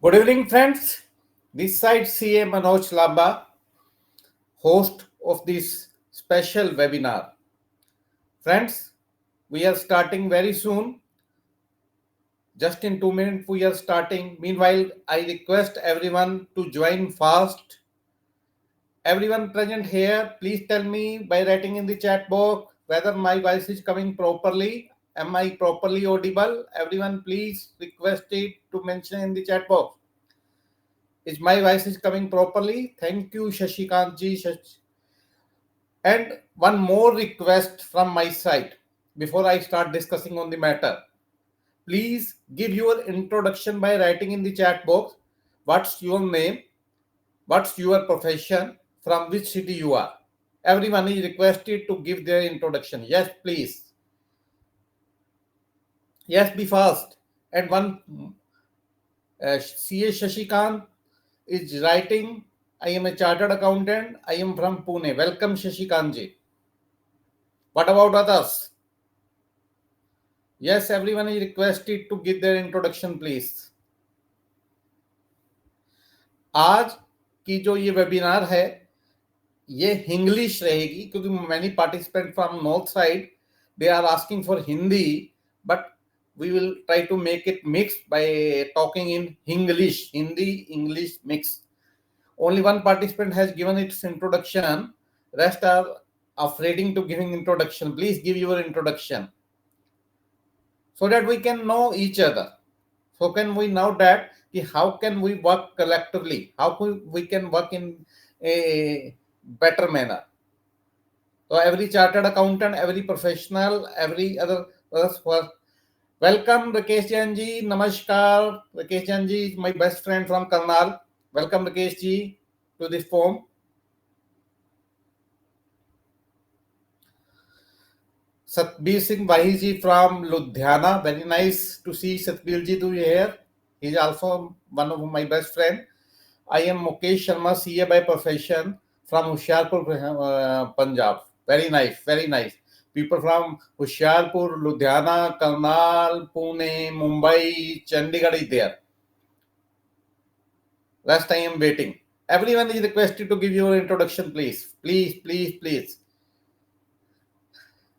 Good evening, friends. This side CA Manoj Lamba, host of this special webinar. Friends, we are starting very soon. Just in 2 minutes, we are starting. Meanwhile, I request everyone to join fast. Everyone present here, please tell me by writing in the chat box whether my voice is coming properly. Am I properly audible? Everyone, please request it to mention in the chat box. Is my voice is coming properly? Thank you, Shashikant ji. And one more request from my side before I start discussing on the matter. Please give your introduction by writing in the chat box what's your name, what's your profession, from which city you are. Everyone is requested to give their introduction. Yes, please. Yes, be fast. And one CA Shashikant is writing, I am a chartered accountant. I am from Pune. Welcome, Shashikant ji. What about others? Yes, everyone is requested to give their introduction, please. आज की जो ये webinar है ये English रहेगी क्योंकि many participant from north side they are asking for Hindi but we will try to make it mixed by talking in English, Hindi, English mix. Only one participant has given its introduction. Rest are afraid to giving introduction. Please give your introduction so that we can know each other. So can we know that how can we work collectively? How we can work in a better manner? So every chartered accountant, every professional, every other welcome Rakesh Jain ji. Namaskar. Rakesh Jain ji is my best friend from Karnal. Welcome Rakesh ji to this forum. Satbir Singh Vahi ji from Ludhiana. Very nice to see Satbir ji to here. He is also one of my best friend. I am Mukesh Sharma, CA by profession from Hoshiarpur, Punjab. Very nice, very nice. People from Hoshiarpur, Ludhiana, Karnal, Pune, Mumbai, Chandigarh is there. Last I am waiting. Everyone is requested to give your introduction, please. Please, please, please.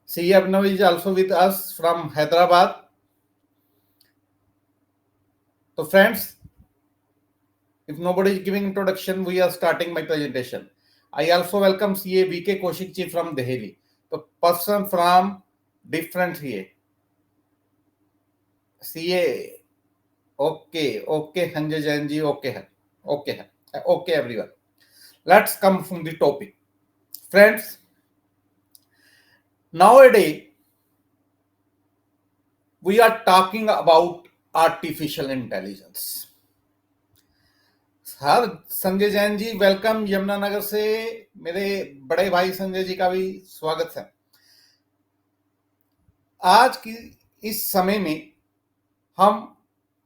CA Abhinav is also with us from Hyderabad. So friends, if nobody is giving introduction, we are starting my presentation. I also welcome CA VK Kaushik ji from Delhi. The person from different CA. Okay, Sanjay Jain ji, okay, everyone. Let's come from the topic. Friends, nowadays, we are talking about artificial intelligence. Sir Sanjay Jain ji welcome Yamunanagar से मेरे बड़े भाई संजय जी का भी स्वागत है। आज की इस समय में हम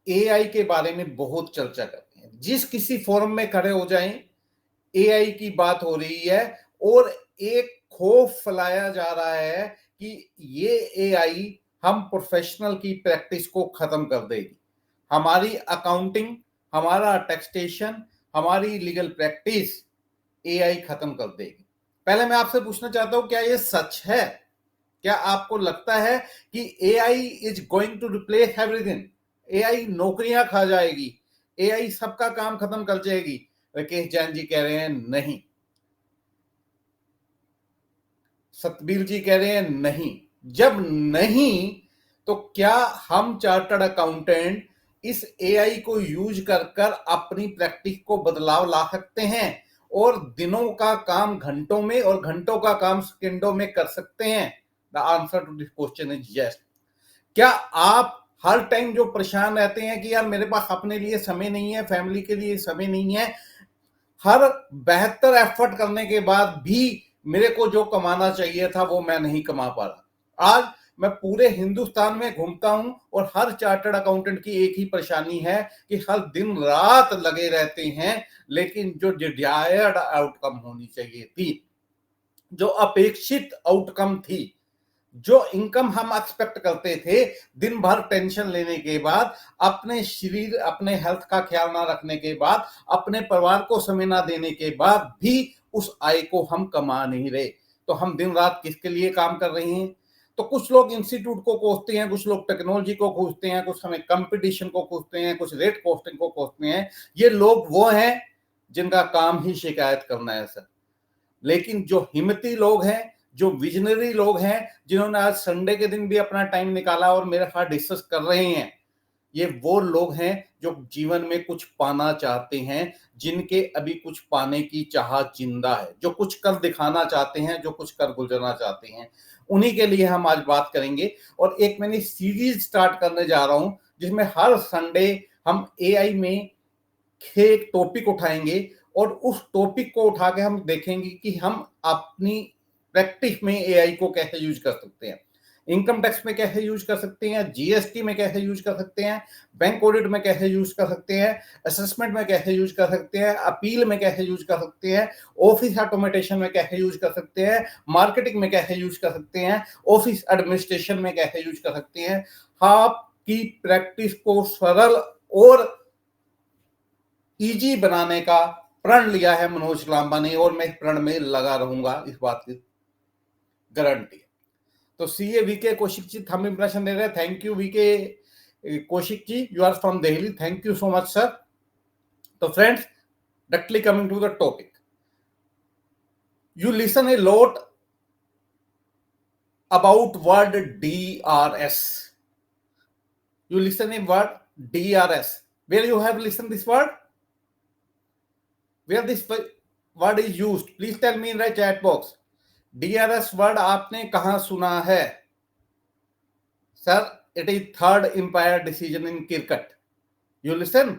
एआई के बारे में बहुत चर्चा करते हैं। जिस किसी फोरम में खड़े हो जाएं एआई की बात हो रही है और एक खौफ फैलाया जा रहा है कि ये एआई हम प्रोफेशनल की प्रैक्टिस को खत्म कर देगी। हमारी अकाउंटिंग, हमारा टैक्सेशन, हमारी लीगल प्रैक्टिस एआई खत्म कर देगी। पहले मैं आपसे पूछना चाहता हूं क्या ये सच है? क्या आपको लगता है कि AI is going to replace everything? AI नौकरियां खा जाएगी, एआई सबका काम खत्म कर जाएगी? राकेश जैन जी कह रहे हैं नहीं, सतबीर जी कह रहे हैं नहीं। जब नहीं तो क्या हम चार्टर्ड अकाउंटेंट इस एआई को यूज कर अपनी प्रैक्टिस को बदलाव ला सकते हैं और दिनों का काम घंटों में और घंटों का काम सेकंडों में कर सकते हैं? The answer to this question is yes. क्या आप हर टाइम जो परेशान रहते हैं कि यार मेरे पास अपने लिए समय नहीं है, फैमिली के लिए समय नहीं है, हर बेहतर एफर्ट करने के बाद भी मेरे को जो कमाना चाहिए था वो मैं नहीं कमा पा रहा? आज मैं पूरे हिंदुस्तान में घूमता हूं और हर चार्टर्ड अकाउंटेंट की एक ही परेशानी है कि हर दिन रात लगे रहते हैं, लेकिन जो डिजायर्ड आउटकम होनी चाहिए थी, जो अपेक्षित आउटकम थी, जो इनकम हम एक्सपेक्ट करते थे, दिन भर टेंशन लेने के बाद, अपने शरीर अपने हेल्थ का ख्याल ना रखने के बाद, अपने परिवार को समय ना देने के बाद भी उस आय को हम कमा नहीं रहे, तो हम दिन रात किसके लिए काम कर रहे हैं? तो कुछ लोग इंस्टीट्यूट को कोसते हैं, कुछ लोग टेक्नोलॉजी को कोसते हैं, कुछ हमें कंपटीशन को कोसते हैं, कुछ रेट कॉस्टिंग को कोसते हैं। ये लोग वो हैं जिनका काम ही शिकायत करना है सर। लेकिन जो हिम्मती लोग हैं, जो विजनरी लोग हैं, जिन्होंने आज संडे के दिन भी अपना टाइम निकाला और मेरे साथ डिस्कस कर रहे हैं, ये वो लोग हैं जो जीवन में कुछ पाना चाहते हैं, जिनके अभी कुछ पाने की चाहत जिंदा है, जो कुछ कर दिखाना चाहते हैं, जो कुछ कर गुजरना चाहते हैं। उन्हीं के लिए हम आज बात करेंगे। और एक मैंने सीरीज स्टार्ट करने जा रहा हूं, जिसमें हर संडे हम एआई में एक टॉपिक उठाएंगे और उस टॉपिक को उठा के हम देखेंगे कि हम अपनी प्रैक्टिस में एआई को कैसे यूज कर सकते हैं। इनकम टैक्स में कैसे यूज कर सकते हैं, जीएसटी में कैसे यूज कर सकते हैं, बैंक ऑडिट में कैसे यूज कर सकते हैं, असेसमेंट में कैसे यूज कर सकते हैं, अपील में कैसे यूज कर सकते हैं, ऑफिस ऑटोमेटेशन में कैसे यूज कर सकते हैं, मार्केटिंग में कैसे यूज कर सकते हैं, ऑफिस एडमिनिस्ट्रेशन में कैसे यूज कर सकते हैं। आपकी प्रैक्टिस को सरल और इजी बनाने का प्रण लिया है मनोज लांबा ने, और मैं इस प्रण में लगा रहूंगा, इस बात की गारंटी। तो CA VK Kaushik ji thumb impression दे रहे हैं। Thank you VK Kaushik ji, you are from Delhi, thank you so much sir. तो friends, directly coming to the topic, you listen a lot about word DRS. You listen a word DRS. Where you have listened this word? Where this word is used? Please tell me in the chat box. DRS word आपने कहां सुना है? Sir, it is third umpire decision in cricket. You listen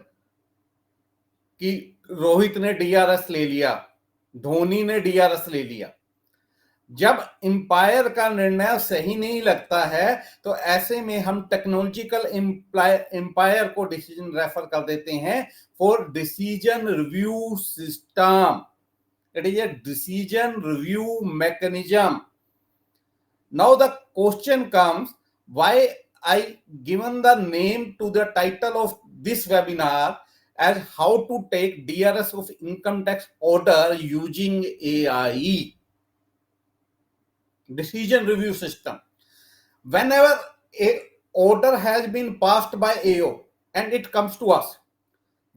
कि रोहित ने DRS ले लिया, धोनी ने DRS ले लिया। जब एम्पायर का निर्णय सही नहीं लगता है तो ऐसे में हम टेक्नोलॉजिकल एम्पायर को डिसीजन रेफर कर देते हैं for decision review system. It is a decision review mechanism. Now the question comes, why I given the name to the title of this webinar as how to take DRS of income tax order using AI. Decision review system. Whenever a order has been passed by AO and it comes to us,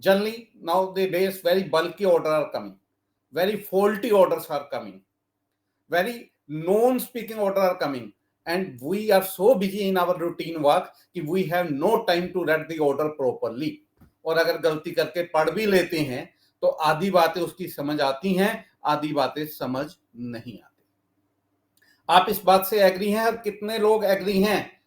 generally nowadays very bulky orders are coming, very faulty orders are coming, very non-speaking orders are coming, and we are so busy in our routine work कि we have no time to read the order properly. और अगर गलती करके पढ़ भी लेते हैं तो आधी बातें उसकी समझ आती हैं, आधी बातें समझ नहीं आती। आप इस बात से एग्री हैं? और कितने लोग एग्री हैं?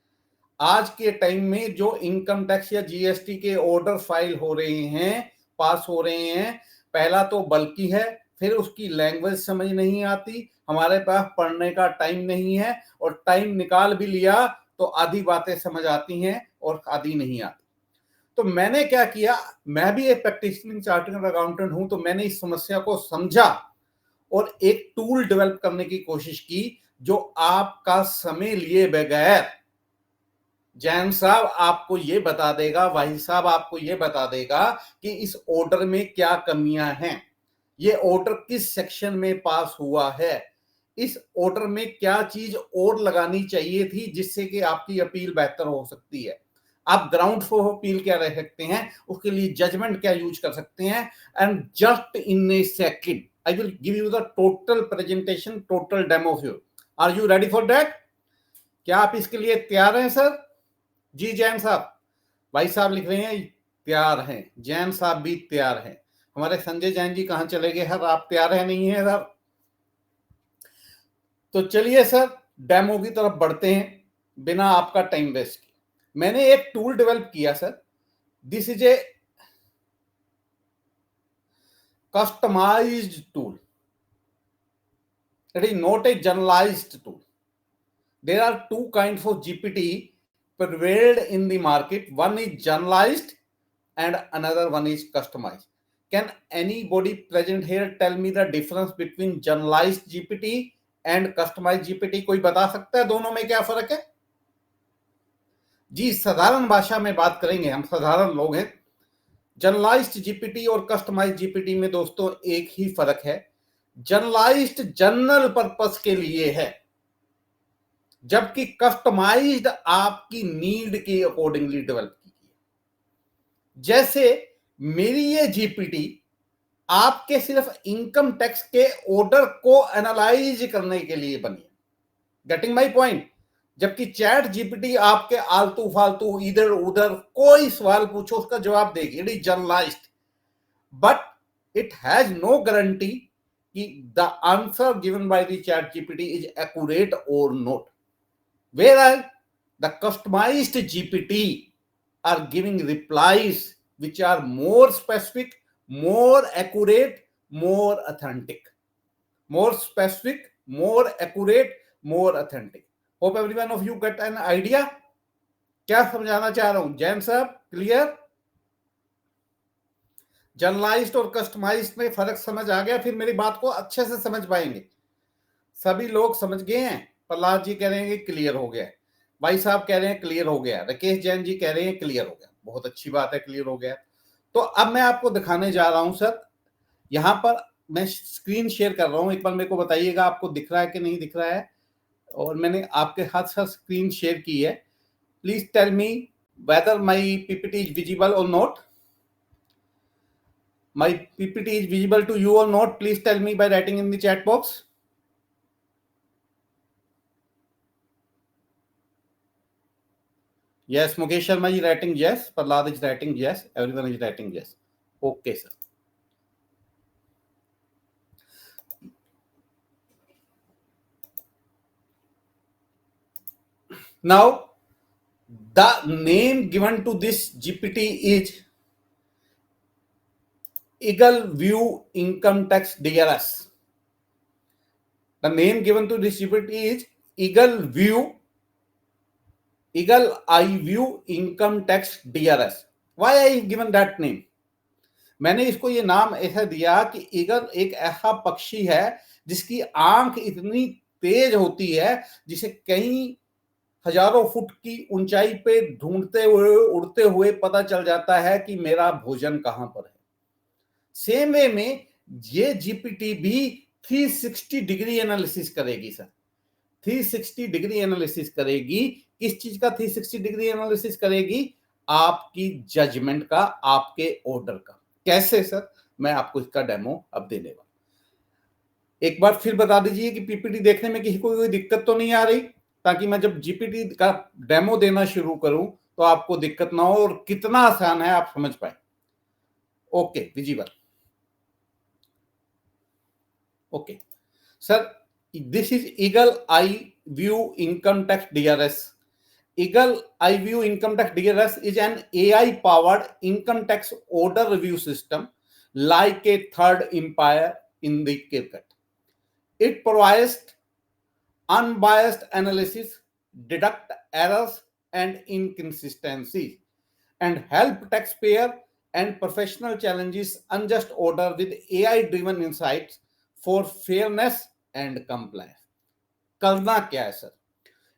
आज के टाइम में जो इनकम टैक्स या जीएसटी के ऑर्डर फाइल हो रहे हैं, पास हो रहे हैं, पहला तो बल्कि है, फिर उसकी लैंग्वेज समझ नहीं आती, हमारे पास पढ़ने का टाइम नहीं है, और टाइम निकाल भी लिया तो आधी बातें समझ आती हैं और आधी नहीं आती। तो मैंने क्या किया, मैं भी एक प्रैक्टिशनर चार्टर्ड अकाउंटेंट हूं, तो मैंने इस समस्या को समझा और एक टूल डेवलप करने की कोशिश की जो आपका समय लिए बगैर जैन साहब आपको ये बता देगा, वाहिद साहब आपको ये बता देगा कि इस ऑर्डर में क्या कमियां हैं, ये ऑर्डर किस सेक्शन में पास हुआ है, इस ऑर्डर में क्या चीज और लगानी चाहिए थी जिससे कि आपकी अपील बेहतर हो सकती है, आप ग्राउंड फॉर अपील क्या रह सकते हैं, उसके लिए जजमेंट क्या यूज कर सकते हैं। And just in a second I will give you the total presentation, total demo view. Are you ready for that? क्या आप इसके लिए तैयार हैं सर? जी जैन साहब, भाई साहब लिख रहे हैं तैयार हैं, जैन साहब भी तैयार हैं। हमारे संजय जैन जी कहां चले गए सर? आप तैयार है नहीं है सर? तो चलिए सर डेमो की तरफ बढ़ते हैं बिना आपका टाइम वेस्ट किए। मैंने एक टूल डेवलप किया sir, this is a customized tool. It is not a generalized tool. There are two kinds of GPT prevailed in the market. One is generalized and another one is customized. Can anybody present here tell me the difference between generalized GPT and customise GPT, कोई बता सकता है दोनों में क्या फर्क है? जी साधारण भाषा में बात करेंगे, हम साधारण लोग हैं। जनरलाइज्ड जीपीटी और कस्टमाइज्ड जीपीटी में दोस्तों एक ही फर्क है, जनरलाइज्ड जनरल पर्पस के लिए है, जबकि कस्टमाइज्ड आपकी नीड के अकॉर्डिंगली डेवलप की है। जैसे मेरी ये जीपीटी आपके सिर्फ इनकम टैक्स के ऑर्डर को एनालाइज करने के लिए बनी है, गेटिंग माई पॉइंट। जबकि चैट जीपीटी आपके आलतू फालतू इधर उधर कोई सवाल पूछो उसका जवाब देगी, it is generalised, but it has no guarantee कि the answer given by the chat GPT is accurate और not, whereas the customized GPT are giving replies which are more specific, more accurate, more authentic. More specific, more accurate, more authentic. Hope every one of you get an idea. क्या समझाना चाह रहा हूं जैन साहब, clear? Generalised और customised में फर्क समझ आ गया? फिर मेरी बात को अच्छे से समझ पाएंगे। सभी लोग समझ गए हैं? प्रहलाद जी कह रहे हैं कि क्लियर हो गया, भाई साहब कह रहे हैं क्लियर हो गया, राकेश जैन जी कह रहे हैं क्लियर हो गया, बहुत अच्छी बात है, क्लियर हो गया। तो अब मैं आपको दिखाने जा रहा हूं सर, यहां पर मैं स्क्रीन शेयर कर रहा हूं, एक बार मेरे को बताइएगा आपको दिख रहा है कि नहीं दिख रहा है। और मैंने आपके हाथ साथ स्क्रीन शेयर की है, please tell me whether my PPT is visible और not. My PPT is visible to you और not, please tell me by writing in the chat box. Yes, Mukesh Sharma is writing yes. Prahlad is writing yes. Everyone is writing yes. Okay, sir. Now, the name given to this GPT is Eagle View Income Tax DRS. The name given to this GPT is Eagle Eye View Income Tax DRS. Why I given that name? मैंने इसको ये नाम ऐसा दिया कि eagle एक ऐसा पक्षी है जिसकी आंख इतनी तेज होती है जिसे कई हजारों फुट की ऊंचाई पे ढूंढते हुए उड़ते हुए पता चल जाता है कि मेरा भोजन कहां पर है। सेम वे में ये जीपीटी भी 360 डिग्री एनालिसिस करेगी सर, 360 डिग्री एनालिसिस करेगी। किस चीज का 360 डिग्री एनालिसिस करेगी? आपकी जजमेंट का, आपके ऑर्डर का। कैसे सर? मैं आपको इसका डेमो अब देने वाला। एक बार फिर बता दीजिए कि पीपीटी देखने में किसी को कोई दिक्कत तो नहीं आ रही, ताकि मैं जब जीपीटी का डेमो देना शुरू करूं तो आपको दिक्कत ना हो और कितना आसान है आप समझ पाए। Okay, visible. Okay sir, this is eagle eye view income tax DRS. Eagle Eye View Income Tax DRS is an AI-powered income tax order review system like a third umpire in the cricket. It provides unbiased analysis, deduct errors and inconsistencies, and help taxpayer and professional challenges unjust order with AI-driven insights for fairness and compliance. करना क्या है sir?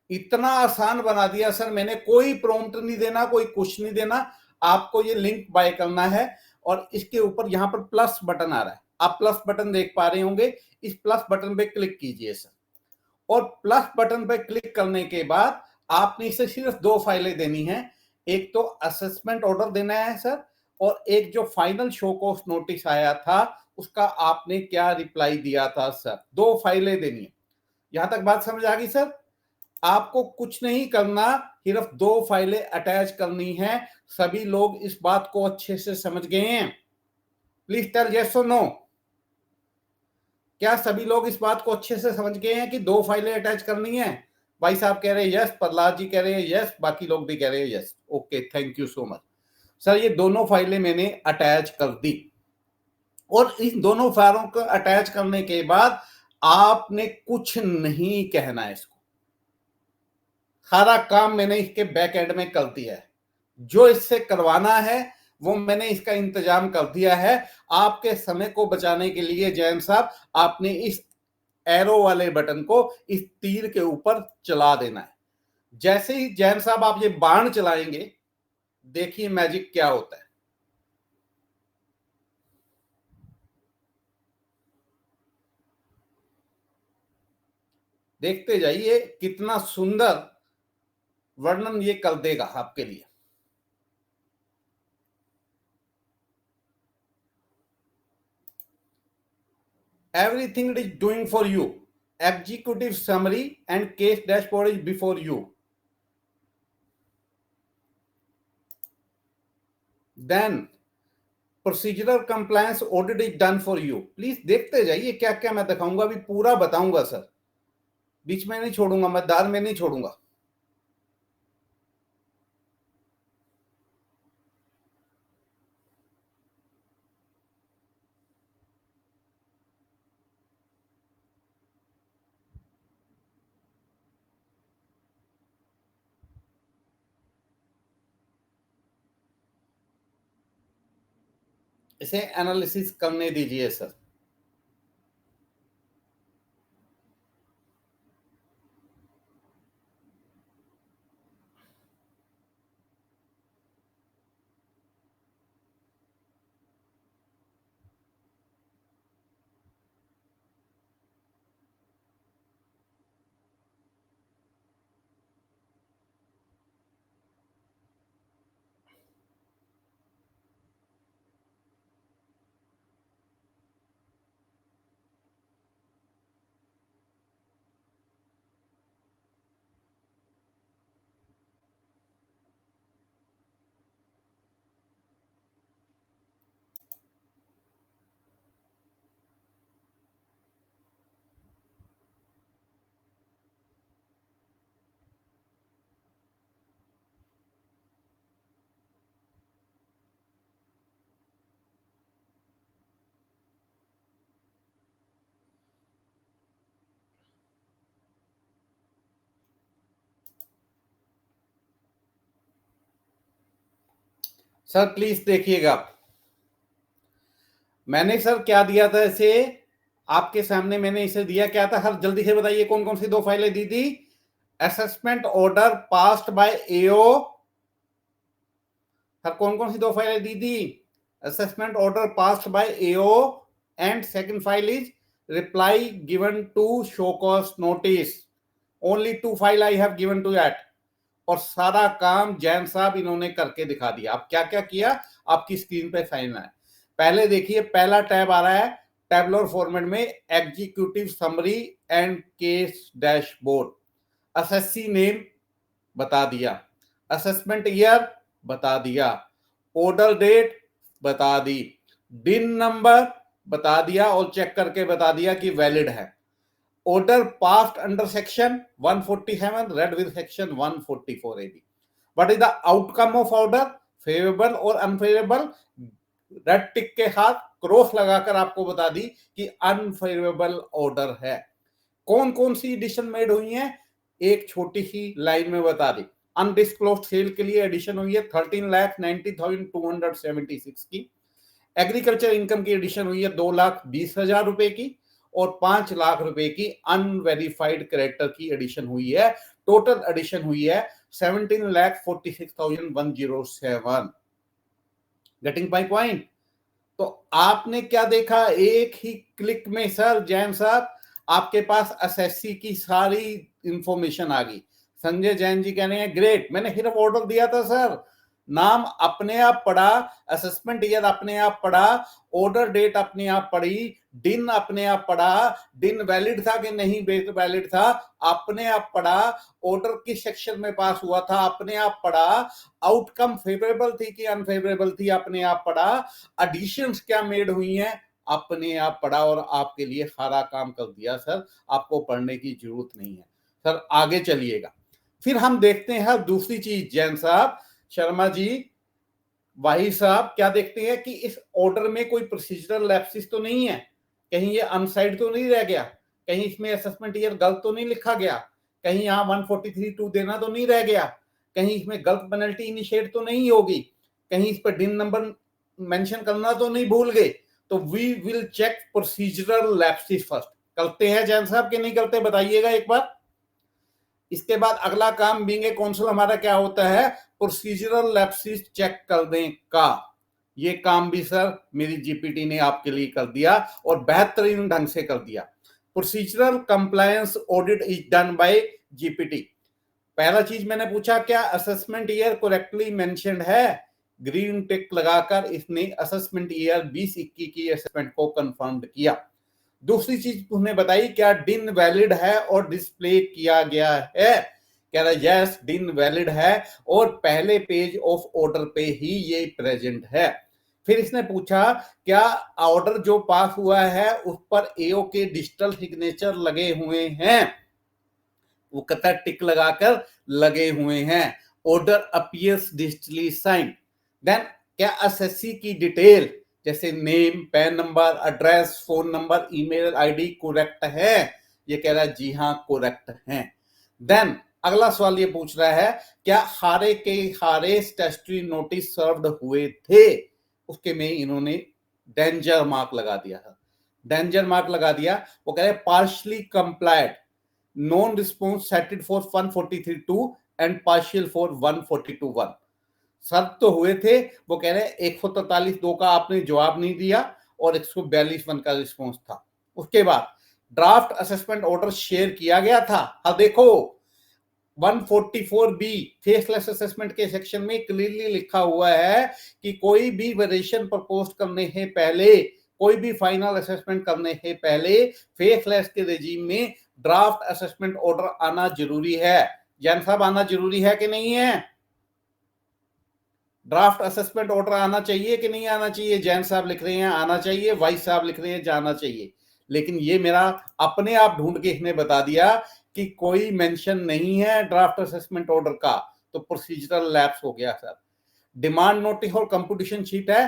इतना आसान बना दिया sir मैंने, कोई prompt नहीं देना, कोई कुछ नहीं देना, आपको ये लिंक बाय करना है और इसके ऊपर यहां पर प्लस बटन आ रहा है, आप प्लस बटन देख पा रहे होंगे, इस प्लस बटन पे क्लिक कीजिए सर। और प्लस बटन पे क्लिक करने के बाद आपने इसे सिर्फ 2 फाइलें देनी है, एक तो असेसमेंट ऑर्डर देना है सर, और एक जो फाइनल शो कॉस्ट नोटिस आया था उसका आपने क्या रिप्लाई दिया था सर। 2 फाइलें देनी है। यहां तक बात समझ आ गई सर? आपको कुछ नहीं करना, सिर्फ 2 फाइलें अटैच करनी है। सभी लोग इस बात को अच्छे से समझ गए हैं? प्लीज टेल यस और नो। क्या सभी लोग इस बात को अच्छे से समझ गए हैं कि 2 फाइलें अटैच करनी है? भाई साहब कह रहे हैं यस, प्रहलाद जी कह रहे हैं यस, बाकी लोग भी कह रहे हैं yes. Okay, thank you so much sir. ये दोनों फाइलें मैंने अटैच कर दी और इन दोनों फाइलों को अटैच करने के बाद आपने कुछ नहीं कहना है, इसको सारा काम मैंने इसके बैक एंड में कर दिया है। जो इससे करवाना है वो मैंने इसका इंतजाम कर दिया है। आपके समय को बचाने के लिए जैन साहब आपने इस एरो वाले बटन को इस तीर के ऊपर चला देना है। जैसे ही जैन साहब आप ये बाण चलाएंगे, देखिए मैजिक क्या होता है। देखते जाइए कितना सुंदर वर्णन ये कर देगा आपके लिए। Everything it is doing for you. Executive summary and case dashboard is before you. Then procedural compliance audit is done for you. Please देखते जाइए क्या क्या मैं दिखाऊंगा, अभी पूरा बताऊंगा सर, बीच में नहीं छोड़ूंगा, मैं दार में नहीं छोड़ूंगा। इसे एनालिसिस करने दीजिए सर। सर प्लीज देखिएगा, मैंने सर क्या दिया था इसे आपके सामने, मैंने इसे दिया क्या था हर, जल्दी से बताइए कौन कौन सी दो फाइलें दी थी। Assessment order passed by AO, हर कौन कौन सी दो फाइलें दी थी। Assessment order passed by AO and second file is reply given to show cause notice. Only 2 file I have given to that. और सारा काम जैन साहब इन्होंने करके दिखा दिया। अब क्या क्या किया आपकी स्क्रीन पे साइन है। पहले देखिए पहला टैब आ रहा है टैबुलर फॉर्मेट में, executive summary and case dashboard. Assessee name बता दिया, असेसमेंट ईयर बता दिया, ऑर्डर डेट बता दी, डिन नंबर बता दिया और चेक करके बता दिया कि वैलिड है। Order passed under section 147, read with section 144 AB. What is the outcome of order? Favorable or unfavorable? Red tick के साथ क्रॉस लगाकर आपको बता दी कि अनफेवरेबल ऑर्डर है। कौन कौन सी एडिशन मेड हुई है एक छोटी सी लाइन में बता दी। अनडिस्क्लोज्ड सेल के लिए एडिशन हुई है 13,90,276 की। एग्रीकल्चर इनकम की एडिशन हुई है 2,20,000 रुपए की और 5 लाख रुपए की अनवेरिफाइड कैरेक्टर की एडिशन हुई है। टोटल एडिशन हुई है 17,46,107। Getting my point. तो आपने क्या देखा एक ही क्लिक में सर जैन साहब आपके पास एसएससी की सारी इंफॉर्मेशन आ गई। संजय जैन जी कह रहे हैं ग्रेट, मैंने सिर्फ ऑर्डर दिया था सर, नाम अपने आप पढ़ा, असेसमेंट ईयर अपने आप पढ़ा, ऑर्डर डेट अपने आप पढ़ी, डिन अपने आप पढ़ा, डिन वैलिड था कि नहीं वैलिड था अपने आप पढ़ा, ऑर्डर किस सेक्शन में पास हुआ था अपने आप पढ़ा, आउटकम फेवरेबल थी कि अनफेवरेबल थी अपने आप पढ़ा, एडिशंस क्या मेड हुई हैं अपने आप पढ़ा और आपके लिए सारा काम कर दिया सर। आपको पढ़ने की जरूरत नहीं है सर। आगे चलिएगा, फिर हम देखते हैं दूसरी चीज जैन साहब, शर्मा जी, वाही साहब क्या देखते हैं कि इस ऑर्डर में कोई प्रोसीजरल लैप्सिस तो नहीं है, कहीं ये अनसाइड तो नहीं रह गया, कहीं इसमें असेसमेंट ईयर गलत तो नहीं लिखा गया, कहीं यहाँ 143(2) देना तो नहीं रह गया, कहीं इसमें गलत पेनल्टी इनिशिएट तो नहीं होगी, कहीं इस पर डिन नंबर मेंशन करना तो नहीं भूल गए। तो we will check procedural lapses first. करते हैं जैन साहब कि नहीं करते, बताइएगा एक बार। इसके बाद अगला काम बीइंग ए काउंसिल हमारा क्या होता है, प्रोसीजरल लैप्सेस चेक करने का। ये काम भी सर मेरी जीपीटी ने आपके लिए कर दिया और बेहतरीन ढंग से कर दिया। Procedural compliance audit is done by GPT. पहला चीज मैंने पूछा क्या असेसमेंट ईयर करेक्टली मेंशन्ड है, ग्रीन टिक लगाकर इसने असेसमेंट ईयर 2021 की असेसमेंट को कंफर्म किया। दूसरी चीज उसने बताई क्या डिन वैलिड है और डिस्प्ले किया गया है, कह रहा यस डिन वैलिड है और पहले पेज ऑफ ऑर्डर पे ही ये प्रेजेंट है। फिर इसने पूछा क्या ऑर्डर जो पास हुआ है उस पर एओ के डिजिटल सिग्नेचर लगे हुए हैं, वो कहता है टिक लगाकर लगे हुए हैं, order appears digitally sign. Then क्या असेसी की डिटेल जैसे name, PAN number, address, phone number, email ID correct है, ये कह रहा है जी हाँ करेक्ट है। देन अगला सवाल ये पूछ रहा है क्या हारे के हारे स्टैट्यूटरी नोटिस सर्व्ड हुए थे, उसके में इन्होंने डेंजर मार्क लगा दिया था, डेंजर मार्क लगा दिया। वो कह रहे partially complied, non response settled for 143.2 and partial for 142.1। सब तो हुए थे, वो कह रहे 143.2 का आपने जवाब नहीं दिया और 142.1 का रिस्पॉन्स था। उसके बाद ड्राफ्ट असेसमेंट ऑर्डर शेयर किया गया था। अब देखो 144 बी फेसलेस असेसमेंट के सेक्शन में क्लियरली लिखा हुआ है कि कोई भी वेरिएशन प्रपोज करने से पहले, कोई भी फाइनल असेसमेंट करने से पहले फेसलेस के रेजिम में ड्राफ्ट असेसमेंट ऑर्डर आना जरूरी है। जैन साहब आना जरूरी है कि नहीं है, ड्राफ्ट असेसमेंट ऑर्डर आना चाहिए कि नहीं आना चाहिए। जैन साहब लिख रहे हैं आना चाहिए, वाइस साहब लिख रहे हैं जाना चाहिए, लेकिन ये मेरा अपने आप ढूंढ के इसने बता दिया कि कोई मेंशन नहीं है ड्राफ्ट असेसमेंट ऑर्डर का, तो प्रोसीजरल लैप्स हो गया सर। डिमांड नोटिस और कंपटीशन शीट है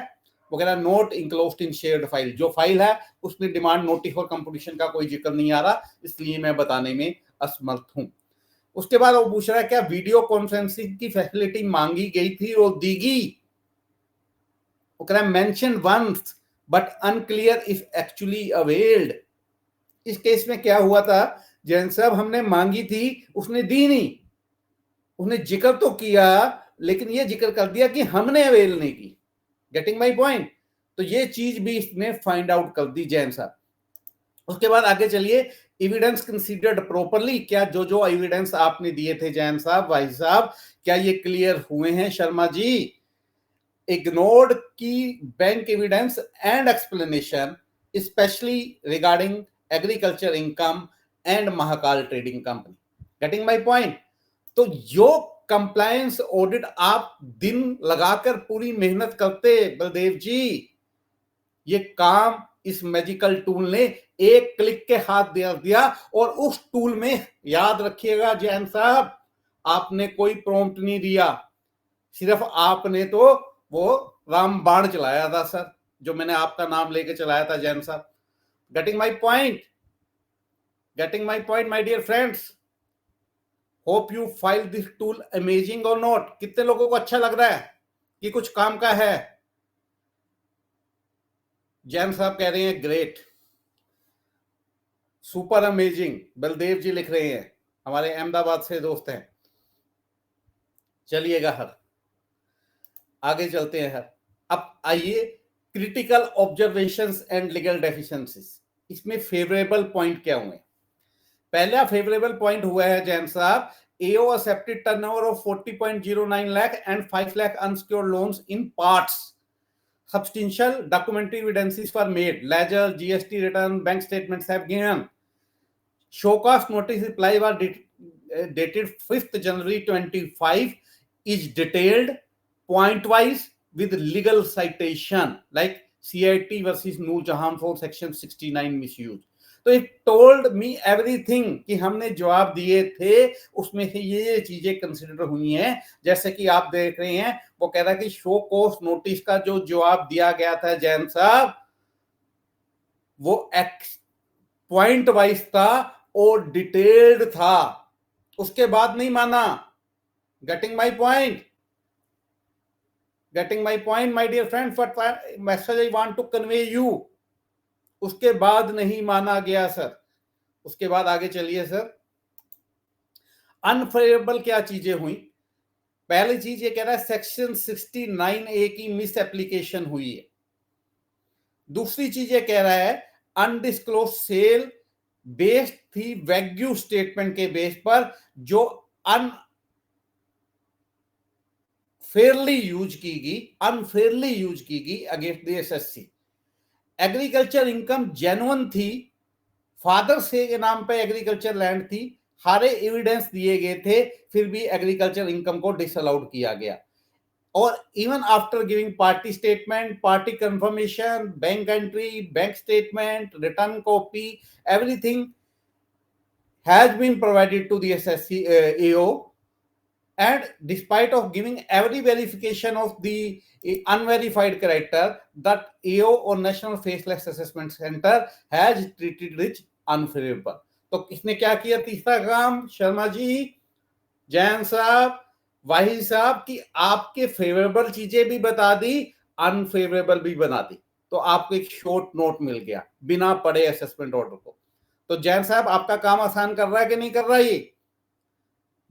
वगैरह नोट इंक्लोज्ड इन शेयर्ड फाइल, जो फाइल है उसमें डिमांड नोटिस और कंपटीशन का कोई जिक्र नहीं आ रहा, इसलिए मैं बताने में असमर्थ हूं। उसके बाद वो पूछ रहा है क्या वीडियो कॉन्फ्रेंसिंग की फैसिलिटी मांगी गई थी और दीगी, वो कह रहा है mention once but unclear if actually availed. इस केस में क्या हुआ था जैन साहब, हमने मांगी थी उसने दी नहीं, उसने जिक्र तो किया लेकिन ये जिक्र कर दिया कि हमने अवेल नहीं की। गेटिंग माई पॉइंट, तो ये चीज भी इसने फाइंड आउट कर दी जैन साहब। उसके बाद आगे चलिए, एविडेंस कंसीडर्ड प्रॉपरली, क्या जो जो एविडेंस आपने दिए थे जैन साहब, भाई साहब, क्या ये क्लियर हुए हैं शर्मा जी। इग्नोर्ड की bank evidence and explanation specially regarding agriculture income and Mahakal trading company. Getting my point, तो जो कंप्लायंस ऑडिट आप दिन लगाकर पूरी मेहनत करते बलदेव जी, ये काम इस मैजिकल टूल ने एक क्लिक के हाथ दे दिया। और उस टूल में याद रखिएगा जैन साहब, आपने कोई प्रॉम्प्ट नहीं दिया, सिर्फ आपने तो वो रामबाण चलाया था सर, जो मैंने आपका नाम लेके चलाया था जैन साहब। Getting my point, getting my point my dear friends, hope you फाइल दिस टूल अमेजिंग और नॉट। कितने लोगों को अच्छा लग रहा है कि कुछ काम का है? जैन साहब कह रहे हैं ग्रेट, सुपर अमेजिंग। बलदेव जी लिख रहे हैं, हमारे अहमदाबाद से दोस्त हैं। चलिएगा हर आगे चलते हैं हर। अब आइए critical observations and legal deficiencies, इसमें फेवरेबल पॉइंट क्या हुए? पहला फेवरेबल पॉइंट हुआ है जैन साहब, AO accepted turnover of 40.09 lakh and 5 lakh unsecured loans in parts. Substantial documentary evidences were made. Ledger, GST return, bank statements have given. Show cause notice reply was dated 5th January 25, is detailed point wise with legal citation like CIT versus Noor Jahan for section 69 misuse. तो it told me everything कि हमने जवाब दिए थे उसमें से ये चीजें कंसिडर हुई हैं। जैसे कि आप देख रहे हैं, वो कह रहा है कि शो कोर्स नोटिस का जो जवाब दिया गया था जैन साहब, वो एक्स पॉइंट वाइज था और डिटेल्ड था, उसके बाद नहीं माना। Getting my point, getting my point my dear friend, what message I want to convey you, उसके बाद नहीं माना गया सर। उसके बाद आगे चलिए सर। अनफेवरेबल क्या चीजें हुई? पहली चीज ये कह रहा है सेक्शन 69A की मिस एप्लीकेशन हुई है। दूसरी चीज ये कह रहा है अनडिस्क्लोज सेल बेस्ड थी वैग्यू स्टेटमेंट के बेस पर, जो अनफेयरली यूज की गई against the assessee. Agriculture income genuine थी, फादर से के नाम पे एग्रीकल्चर लैंड थी, सारे एविडेंस दिए गए थे, फिर भी एग्रीकल्चर इनकम को डिसअलाउड किया गया। और even after giving party statement, party confirmation, bank entry, bank statement, return copy, everything has been provided to the SSC AO, and despite of giving every verification of the unverified character, that AO or National Faceless Assessment Center has treated it unfavorable. तो किसने क्या किया? तीसरा काम शर्मा जी, जैन साहब, वाहिद साहब की आपके फेवरेबल चीजें भी बता दी, अनफेवरेबल भी बना दी, तो आपको एक शॉर्ट नोट मिल गया बिना पढ़े असेसमेंट ऑर्डर को। तो जैन साहब आपका काम आसान कर रहा है कि नहीं कर रहा? ये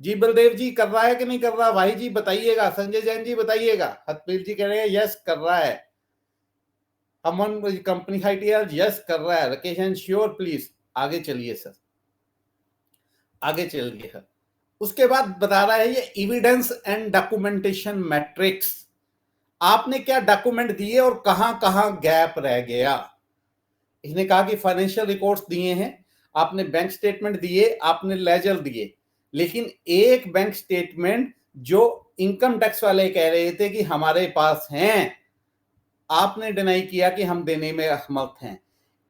जी बलदेव जी कर रहा है कि नहीं कर रहा? भाई जी बताइएगा, संजय जैन जी बताइएगा, हतपीर जी कह रहे हैं यस कर रहा है, अमन कंपनी हाइटियर यस कर रहा है, राकेश एंड श्योर प्लीज। आगे चलिए सर, आगे चलिए सर। उसके बाद बता रहा है ये एविडेंस एंड डॉक्यूमेंटेशन मैट्रिक्स, आपने क्या डॉक्यूमेंट दिए और कहां कहां गैप रह गया। इसने कहा कि फाइनेंशियल रिकॉर्ड्स दिए हैं, आपने बैंक स्टेटमेंट दिए, आपने लेजर दिए, लेकिन एक बैंक स्टेटमेंट जो इनकम टैक्स वाले कह रहे थे कि हमारे पास हैं, आपने डिनाई किया कि हम देने में असमर्थ हैं,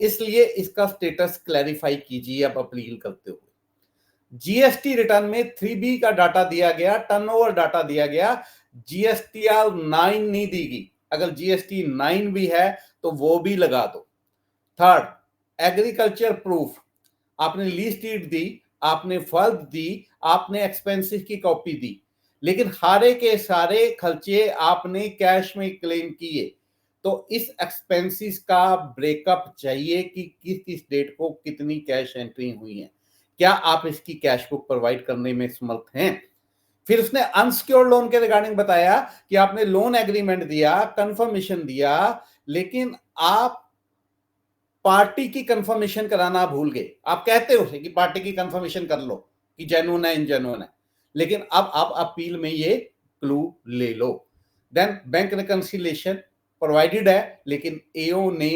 इसलिए इसका स्टेटस क्लैरिफाई कीजिए अब अपील करते हुए। जीएसटी रिटर्न में 3B का डाटा दिया गया, टर्नओवर डाटा दिया गया, जीएसटीआर 9 नहीं दी गई, अगर जीएसटी 9 भी है तो वो भी लगा दो। थर्ड, एग्रीकल्चर प्रूफ, आपने लीज डीड दी, आपने फर्द दी, आपने एक्सपेंसेस की कॉपी दी, लेकिन सारे के सारे खर्चे आपने कैश में क्लेम किए, तो इस एक्सपेंसेस का ब्रेकअप चाहिए कि किस किस डेट को कितनी कैश एंट्री हुई है, क्या आप इसकी कैश बुक प्रोवाइड करने में समर्थ हैं। फिर उसने अनसिक्योर्ड लोन के रिगार्डिंग बताया कि आपने लोन एग्रीमेंट दिया, कंफर्मेशन दिया, लेकिन आप पार्टी की कंफर्मेशन कराना भूल गए। आप कहते हो कि पार्टी की कंफर्मेशन कर लो कि जेन्युइन है इनजेन्युइन है, लेकिन अब आप अपील में ये क्लू ले लो। देन बैंक रिकंसिलिएशन प्रोवाइडेड है, लेकिन एओ ने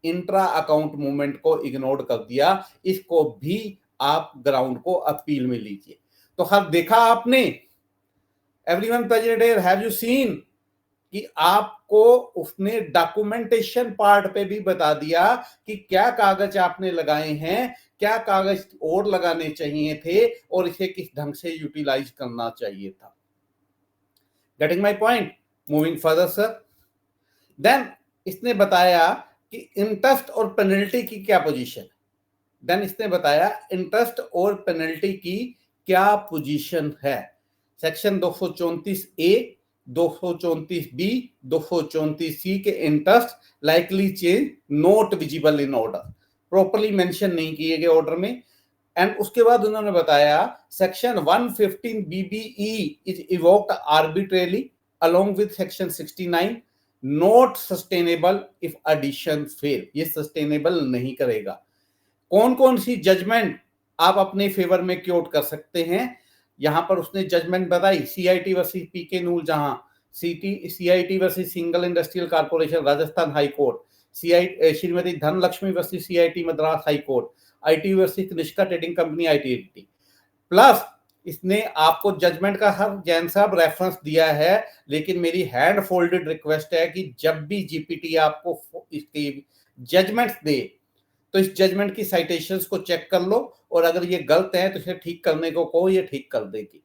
इंट्रा अकाउंट मूवमेंट को इग्नोर कर दिया, इसको भी आप ग्राउंड को अपील में लीजिए। तो हर देखा आपने, everyone present here, have you seen कि आपको उसने डॉक्यूमेंटेशन पार्ट पे भी बता दिया कि क्या कागज आपने लगाए हैं, क्या कागज और लगाने चाहिए थे, और इसे किस ढंग से यूटिलाइज करना चाहिए था। Getting my point? Moving further sir. Then इसने बताया कि इंटरेस्ट और पेनल्टी की क्या पोजीशन है। देन इसने बताया इंटरेस्ट और पेनल्टी की क्या पोजीशन है। सेक्शन 234A, 234B, 234C के interest likely change not visible in order, properly mention नहीं किए गए ऑर्डर में। एंड उसके बाद उन्होंने बताया section 115BBE is evoked arbitrarily along with section 69, not sustainable if addition fail, ये सस्टेनेबल नहीं करेगा। कौन कौन सी जजमेंट आप अपने फेवर में क्योट कर सकते हैं, यहां पर उसने जजमेंट बताई। CIT versus PK Noorjahan, CIT versus single industrial corporation Rajasthan high court, Shrimati Dhanalakshmi versus CIT Madras high court, IT versus Nishka trading company ITT. Plus इसने आपको जजमेंट का हर जैन साहब रेफरेंस दिया है, लेकिन मेरी हैंड फोल्डेड रिक्वेस्ट है कि जब भी जीपीटी आपको इसकी जजमेंट दे तो इस जजमेंट की साइटेशंस को चेक कर लो, और अगर ये गलत है तो इसे ठीक करने को कहो, ये ठीक कर देगी।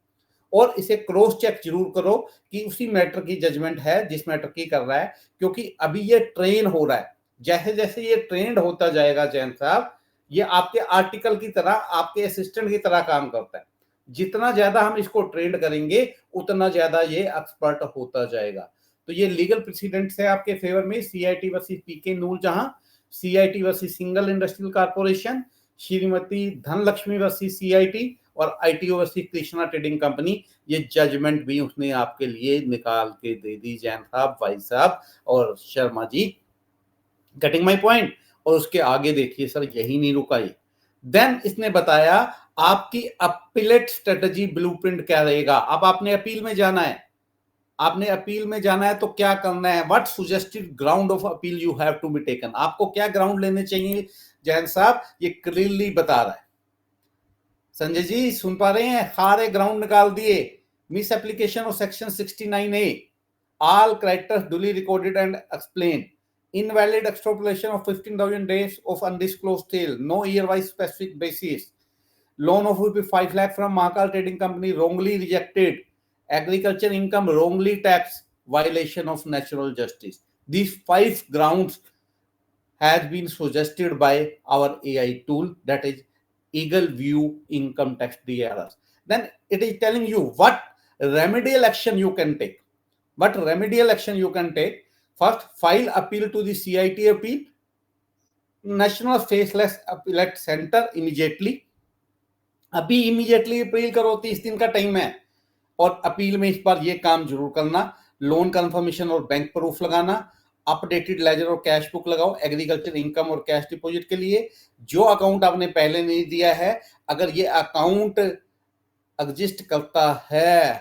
और इसे क्रॉस चेक जरूर करो कि उसी मैटर की जजमेंट है जिस मैटर की कर रहा है, क्योंकि अभी ये ट्रेन हो रहा है। जैसे जैसे ये ट्रेंड होता जाएगा जैन साहब, ये आपके आर्टिकल की तरह, आपके असिस्टेंट की तरह काम करता है। जितना ज्यादा हम इसको ट्रेंड करेंगे उतना ज्यादा ये एक्सपर्ट होता जाएगा। तो ये लीगल प्रेसिडेंट्स है आपके फेवर में, CIT versus PK Noorjahan, CIT versus single industrial corporation, Shrimati Dhanalakshmi versus CIT और ITO versus Krishna trading company. ये जजमेंट भी उसने आपके लिए निकाल के दे दी जैन साहब, भाई साहब और Sharma ji. Getting my point. और उसके आगे देखिए सर, यही नहीं रुका ये। देन इसने बताया आपकी अपीलेट स्ट्रेटजी ब्लूप्रिंट क्या रहेगा। अब आपने अपील में जाना है, आपने अपील में जाना है तो क्या करना है, what suggested ground of appeal you have to be taken. आपको क्या ग्राउंड लेने चाहिए जैन साहब, ये क्लियरली बता रहा है। संजय जी सुन पा रहे हैं, सारे ग्राउंड निकाल दिए। Miss application of section 69A, all characters duly recorded and explained. Invalid extrapolation of 15,000 days of undisclosed sale, no year-wise specific basis. Loan of ₹5 lakh from Mahakal Trading Company wrongly rejected. Agriculture income wrongly taxed, violation of natural justice. These 5 grounds has been suggested by our AI tool, that is Eagle View Income Tax DRS. Then it is telling you what remedial action you can take. What remedial action you can take? First, file appeal to the CIT appeal, National Faceless Appellate Center immediately. अभी immediately appeal करो, 30 दिन का time है। और appeal में इस बार ये काम जरूर करना, लोन कंफर्मेशन और बैंक प्रूफ लगाना, अपडेटेड लेजर और कैश बुक लगाओ एग्रीकल्चर इनकम और कैश डिपॉजिट के लिए। जो अकाउंट आपने पहले नहीं दिया है, अगर ये अकाउंट एग्जिस्ट करता है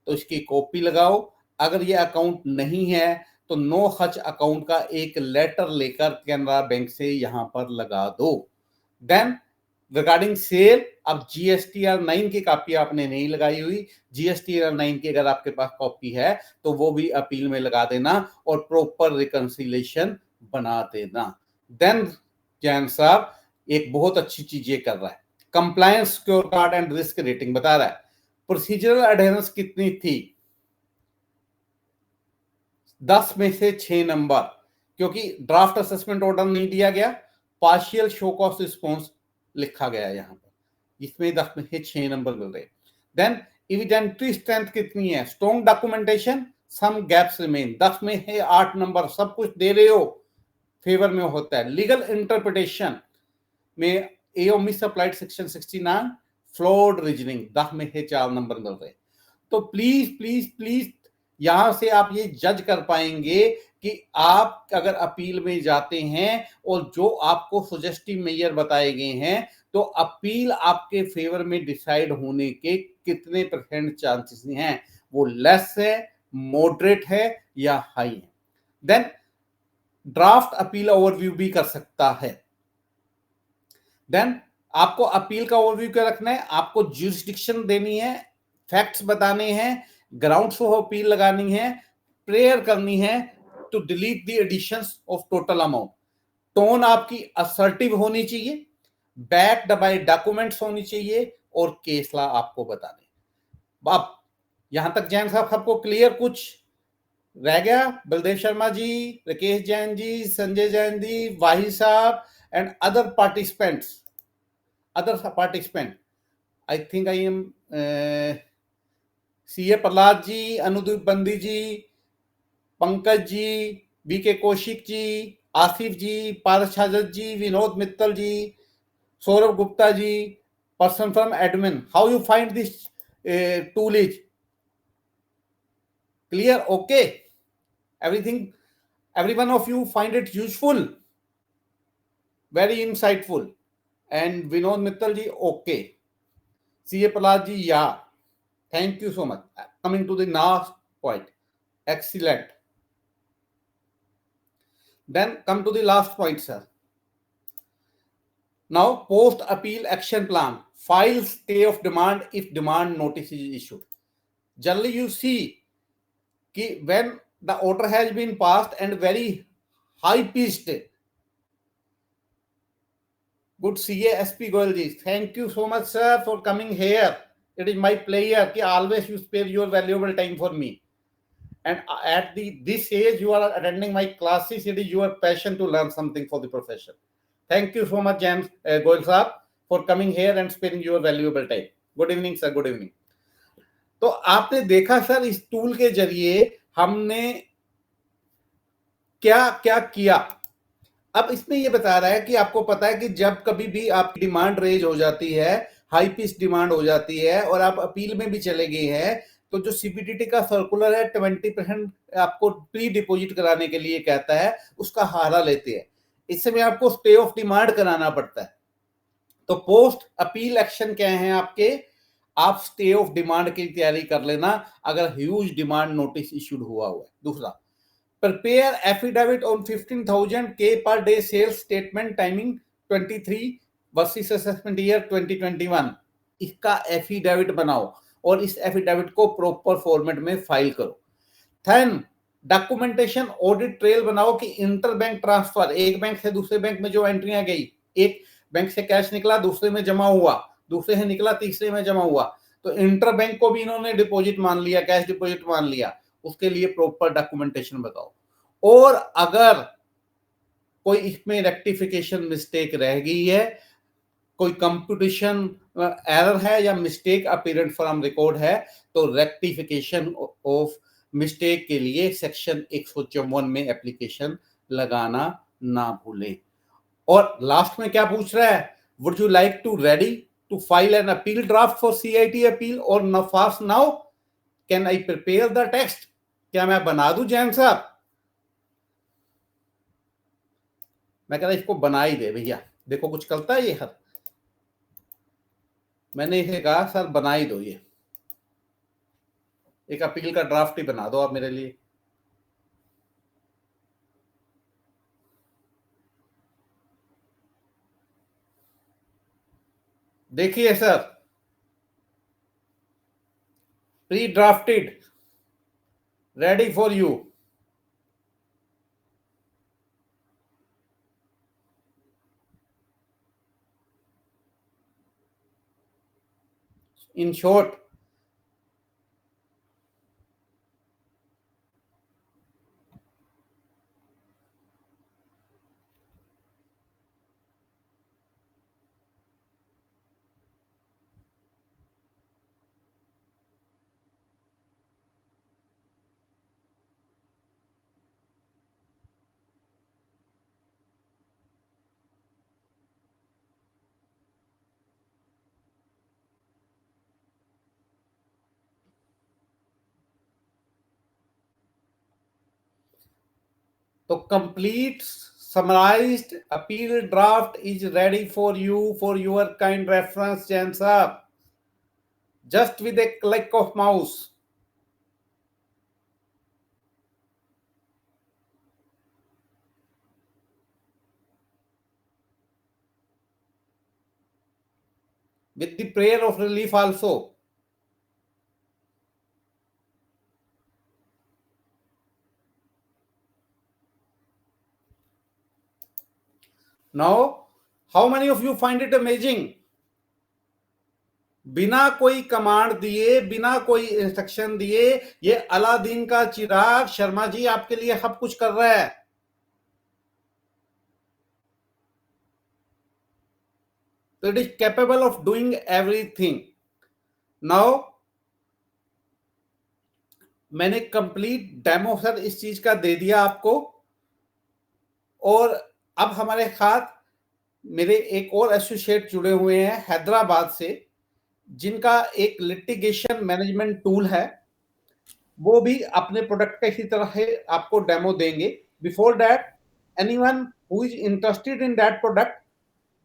तो इसकी कॉपी लगाओ। अगर ये अकाउंट नहीं है तो नो सच अकाउंट का एक लेटर लेकर कैनरा बैंक से यहां पर लगा दो। देन रिगार्डिंग सेल, अब GSTR 9 की कॉपी आपने नहीं लगाई हुई, GSTR 9 की अगर आपके पास कॉपी है तो वो भी अपील में लगा देना और प्रॉपर रिकंसिलेशन बना देना। देन जैन साहब एक बहुत अच्छी चीज ये कर रहा है, compliance score card and risk rating बता रहा है। प्रोसीजरल एडहेरेंस कितनी थी? 10 में से 6 नंबर, क्योंकि ड्राफ्ट असेसमेंट ऑर्डर नहीं दिया गया, पार्शियल शो कॉज रिस्पॉन्स लिखा गया यहां पर, इसमें 10 में से 6 नंबर मिल रहे। देन एविडेंटरी स्ट्रेंथ कितनी है? स्ट्रॉन्ग डॉक्यूमेंटेशन, सम गैप्स रिमेन, 10 में है 8 नंबर, सब कुछ दे रहे हो, फेवर में होता है। लीगल इंटरप्रिटेशन में AO misapplied section 69, flawed reasoning, 10 में से 4 नंबर मिल रहे। तो प्लीज प्लीज प्लीज यहां से आप ये जज कर पाएंगे कि आप अगर अपील में जाते हैं और जो आपको सजेस्टिव मेजर बताए गए हैं तो अपील आपके फेवर में डिसाइड होने के कितने % चांसेस हैं, वो लेस है, मॉडरेट है या हाई है। देन ड्राफ्ट अपील ओवरव्यू भी कर सकता है। देन आपको अपील का ओवरव्यू क्या रखना है? आपको ज्यूरिसडिक्शन देनी है, फैक्ट्स बताने हैं, ग्राउंड्स ऑफ अपील लगानी है, प्रेयर करनी है to delete the additions of total amount. Tone आपकी असर्टिव होनी चाहिए, बैक्ड बाय डॉक्यूमेंट्स होनी चाहिए और केस लॉ आपको बताने। अब यहां तक जैन साहब सबको क्लियर? कुछ रह गया? बलदेव शर्मा जी, राकेश जैन जी, संजय जैन जी, वाही साहब and other participants, I think I am CA Prahlad ji, Anudeep Bandi ji, Pankaj ji, BK Kaushik ji, Asif ji, Paras Hajat ji, Vinod Mittal ji, Saurabh Gupta ji, person from admin. How you find this tool is clear? Okay, everything, every one of you find it useful, very insightful, and Vinod Mittal ji, okay, CA Prahlad ji, yeah, thank you so much. Coming to the last point, excellent. Then come to the last point, sir. Now post appeal action plan, file stay of demand if demand notice is issued. Generally you see कि when the order has been passed and very high pitched, good CA SP Goyal ji, thank you so much sir for coming here. It is my pleasure कि always you spare your valuable time for me, and at this age you are attending my classes. It is your passion to learn something for the profession. Thank you so much James Goyal sir for coming here and sparing your valuable time. Good evening sir, good evening. तो आपने देखा sir इस tool के जरिए हमने क्या क्या किया। अब इसमें ये बता रहा है कि आपको पता है कि जब कभी भी आपकी डिमांड रेज हो जाती है, हाई पिच डिमांड हो जाती है और आप अपील में भी चले गए हैं, तो जो सीबीडीटी का सर्कुलर है 20% आपको प्री डिपॉजिट कराने के लिए कहता है, उसका सहारा लेते हैं। इस समय आपको स्टे ऑफ डिमांड कराना पड़ता है। तो पोस्ट अपील एक्शन क्या है आपके, आप स्टे ऑफ डिमांड की तैयारी कर लेना अगर ह्यूज डिमांड नोटिस इश्यूड हुआ है। दूसरा, prepare affidavit on 15,000 K per day sales statement timing 23 versus assessment year 2021। इसका एफिडेविट बनाओ और इस एफिडेविट को प्रॉपर फॉर्मेट में फाइल करो। देन डॉक्यूमेंटेशन ऑडिट ट्रेल बनाओ कि इंटर बैंक ट्रांसफर, एक बैंक से दूसरे बैंक में जो एंट्रियां गई, एक बैंक से कैश निकला दूसरे में जमा हुआ, दूसरे से निकला तीसरे में जमा हुआ, तो इंटर बैंक को भी इन्होंने डिपॉजिट मान लिया, कैश डिपॉजिट मान लिया, उसके लिए प्रॉपर डॉक्यूमेंटेशन बताओ। और अगर कोई इसमें रेक्टिफिकेशन मिस्टेक रह गई है, कोई कंप्यूटेशन एरर है या मिस्टेक अपीरेंट फ्रॉम रिकॉर्ड है, तो रेक्टिफिकेशन ऑफ मिस्टेक के लिए सेक्शन 154 में एप्लीकेशन लगाना ना भूलें। और लास्ट में क्या पूछ रहा है, would you like to ready to file an appeal draft for CIT appeal और नफास now, can I prepare the text, क्या मैं बना दूं जैन साहब? मैं कह रहा इसको बना ही दे भैया, देखो कुछ करता है ये हर, मैंने इसे कहा सर बना ही दो, ये एक अपील का ड्राफ्ट ही बना दो आप मेरे लिए। देखिए sir, pre drafted, ready for you. In short, तो complete summarised appeal draft is ready for you for your kind reference Jain साहब, just with a click of mouse. with the prayer of relief also. Now, how many of you find it amazing? बिना कोई command दिए, बिना कोई instruction दिए, ये Aladdin का चिराग शर्मा जी आपके लिए सब कुछ कर रहा है। So it is capable of doing everything. Now, मैंने कंप्लीट डेमो सर इस चीज का दे दिया आपको। और अब हमारे साथ मेरे एक और एसोसिएट जुड़े हुए हैं हैदराबाद से, जिनका एक लिटिगेशन मैनेजमेंट टूल है, वो भी अपने प्रोडक्ट का इसी तरह से आपको डेमो देंगे। Before that, anyone who is interested in that product,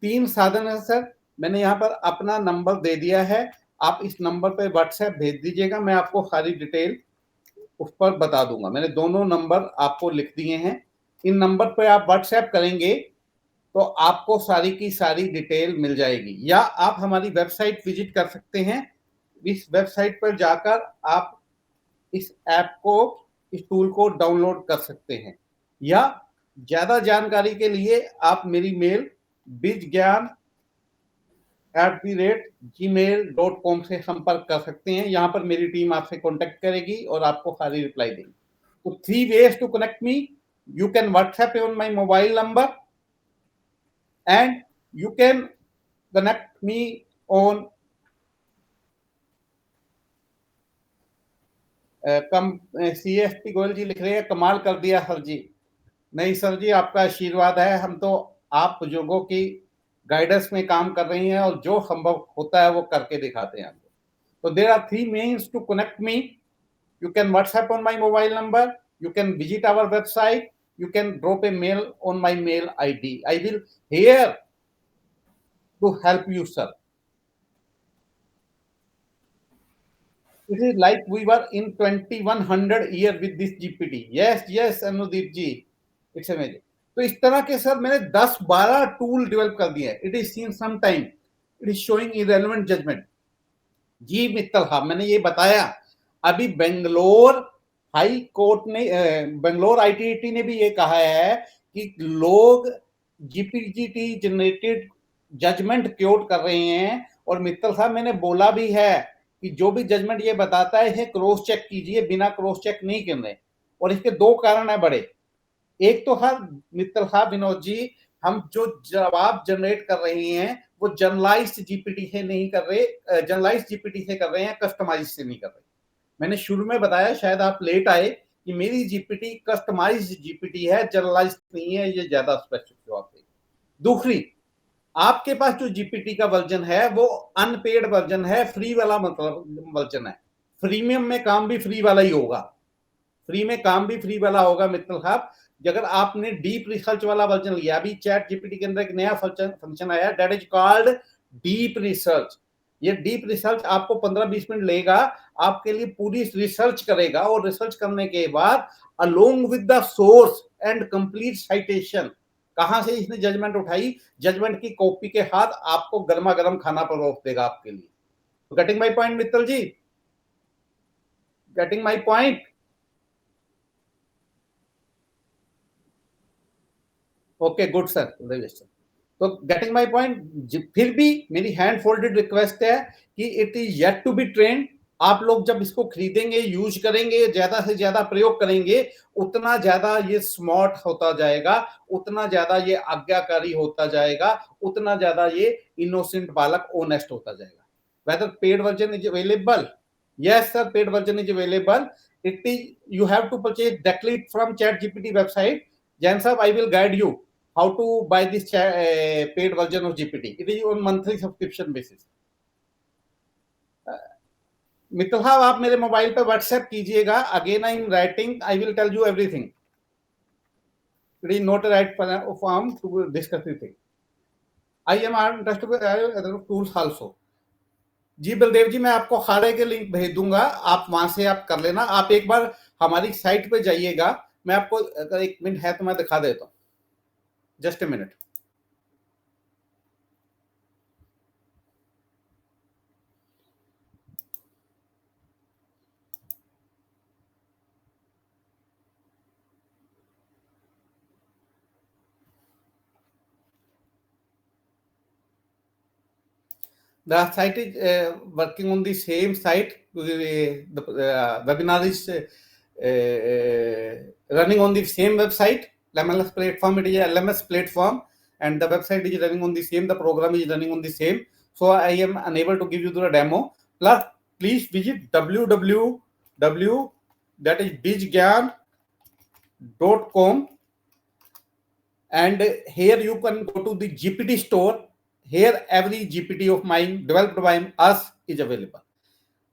3 साधन है सर। मैंने यहाँ पर अपना नंबर दे दिया है, आप इस नंबर पे व्हाट्सएप भेज दीजिएगा, मैं आपको सारी डिटेल उस पर बता दूंगा। मैंने दोनों नंबर आपको लिख दिए हैं, इन नंबर पे आप व्हाट्सएप करेंगे तो आपको सारी की सारी डिटेल मिल जाएगी। या आप हमारी वेबसाइट विजिट कर सकते हैं, इस वेबसाइट पर जाकर आप इस ऐप को, इस टूल को डाउनलोड कर सकते हैं। या ज्यादा जानकारी के लिए आप मेरी मेल bizgyan@gmail.com से संपर्क कर सकते हैं। यहाँ पर मेरी टीम आपसे कांटेक्ट करेगी और आपको सारी रिप्लाई देगी। तो 3 ways to connect me. You can WhatsApp on my mobile number and you can connect me on CSP Goyal जी लिख रहे हैं, कमाल कर दिया सर जी, नहीं सर जी, आपका आशीर्वाद है। हम तो आप बुजुर्गों की गाइडेंस में काम कर रही हैं और जो संभव होता है वो करके दिखाते हैं। तो there are 3 means to connect me. You can WhatsApp on my mobile number. You can visit our website. You can drop a mail on my mail ID. I will here to help you, sir. It is like we were in 2100 year with this GPT. Yes, yes, Anudeep ji. It's amazing. तो इस तरह के sir मैंने 10-12 tool develop कर दिए हैं. It is seen some time it is showing irrelevant judgment. Ji Mittal, हाँ मैंने ये बताया. अभी बेंगलोर हाई कोर्ट ने, बेंगलोर आईटीटी ने भी ये कहा है कि लोग जीपीजीटी जनरेटेड जजमेंट क्योट कर रहे हैं. और मित्तल साहब मैंने बोला भी है कि जो भी जजमेंट ये बताता है क्रॉस चेक कीजिए, बिना क्रॉस चेक नहीं करने. और इसके 2 कारण है बड़े. एक तो हर मित्तल साहब, विनोद जी, हम जो जवाब जनरेट कर रहे हैं वो जर्नलाइज्ड जीपीटी से नहीं कर रहे, जर्नलाइज्ड जीपीटी से कर रहे हैं, कस्टमाइज से नहीं कर रहे. मैंने शुरू में बताया, शायद आप लेट आए, कि मेरी जीपीटी कस्टमाइज्ड जीपीटी है, जर्नलाइज्ड नहीं है. ये ज्यादा स्पेसिफिक जवाब देगी. दूसरी, आपके पास जो जीपीटी का वर्जन है वो अनपेड वर्जन है, फ्री वाला मतलब वर्जन है. प्रीमियम में काम भी फ्री वाला ही होगा. फ्री में काम भी फ्री वाला होगा मित्तल साहब. अगर आपने डीप रिसर्च वाला वर्जन लिया, अभी चैट जीपीटी के अंदर एक नया फंक्शन आया, that is called deep research. ये डीप रिसर्च आपको 15-20 मिनट लेगा, आपके लिए पूरी रिसर्च करेगा. और रिसर्च करने के बाद along with the source and complete citation, कहां से इसने जजमेंट उठाई, जजमेंट की कॉपी के साथ आपको गर्मा गर्म खाना परोस देगा आपके लिए. Getting my point Mittal ji? Getting my point? Okay, good sir. तो गेटिंग माई पॉइंट. फिर भी मेरी हैंड फोल्डेड रिक्वेस्ट है कि it is yet to be trained. आप लोग जब इसको खरीदेंगे, यूज करेंगे, ज्यादा से ज्यादा प्रयोग करेंगे, उतना ज्यादा ये स्मार्ट होता जाएगा, उतना ज्यादा ये आज्ञाकारी होता जाएगा, उतना ज्यादा ये इनोसेंट बालक ऑनेस्ट होता जाएगा. Whether paid version is available? Yes sir, paid version is available. It is, you have to purchase directly from chat GPT website. Jain साहब, I will guide you how to buy this paid version of GPT. It is on monthly subscription basis. Mittal साहब, आप मेरे mobile पे WhatsApp कीजिएगा. Again I am writing, I will tell you everything. It is not right form to discuss this. I am interested with other tools also. Ji Baldev ji, मैं आपको खाड़े के link भेज दूंगा, आप वहां से आप कर लेना. आप एक बार हमारी साइट पे जाइएगा. मैं आपको, अगर 1 मिनट है तो मैं दिखा देता हूँ. Just a minute. The site is working on the same site. The webinar is running on the same website. LMS platform, it is a LMS platform, and the website is running on the same. The program is running on the same. So I am unable to give you the demo. Plus, please visit www, that is bizgyan.com, and here you can go to the GPT store. Here every GPT of mine developed by us is available.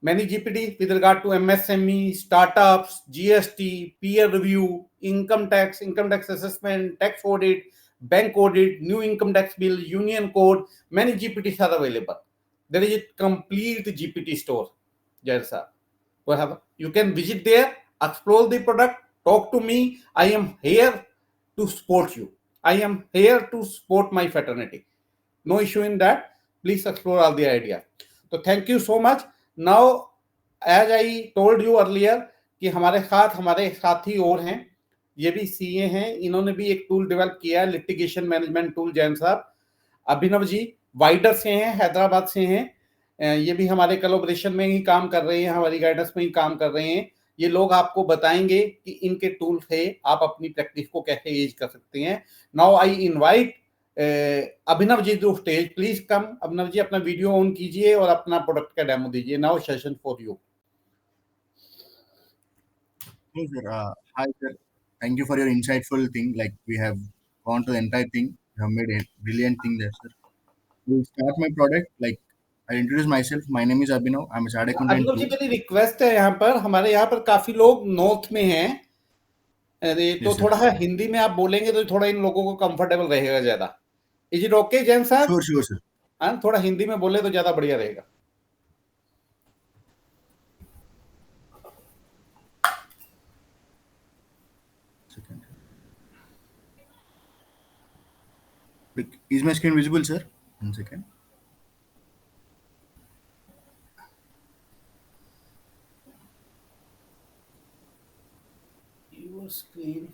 Many GPT with regard to MSME, startups, GST, peer review, income tax assessment, tax audit, bank audit, new income tax bill, union code. Many GPTs are available. There is a complete GPT store. Yes, sir. You can visit there, explore the product, talk to me. I am here to support you. I am here to support my fraternity. No issue in that. Please explore all the ideas. So thank you so much. Now, as I told you earlier, कि हमारे साथ हमारे साथी और हैं, ये भी CA हैं. इन्होंने भी एक टूल डेवलप किया है, लिटिगेशन मैनेजमेंट टूल. जैन साहब, अभिनव जी वाइडर से हैं, हैदराबाद से हैं. ये भी हमारे कोलैबोरेशन में ही काम कर रहे हैं, हमारी गाइडेंस में ही काम कर रहे हैं. ये लोग आपको बताएंगे कि इनके टूल से आप अपनी प्रैक्टिस को कैसे यूज कर सकते हैं. Now I invite Abhinav ji to stage. Please come. Abhinav ji, अपना वीडियो ऑन कीजिए और अपना प्रोडक्ट का डेमो दीजिए. Now session for you. Hey sir, hi sir. Thank you for your insightful thing. Like we have gone to the entire thing. You have made a brilliant thing there, sir. To start my product, like I introduce myself. My name is Abhinav. I'm a chartered accountant Abhinav ji, too. मेरी request है यहाँ पर, हमारे यहाँ पर काफी लोग north में हैं। अरे तो Yes, sir. थोड़ा हिंदी में आप बोलेंगे तो थोड़ा इन लोगों को कंफर्टेबल रहेगा ज्यादा। इज इट ओके जैन साहब? Sure, sure, sir. हाँ, थोड़ा हिंदी में बोले तो ज्यादा बढ़िया रहेगा। Second. Like, is my screen visible, sir? 1 second. Your screen.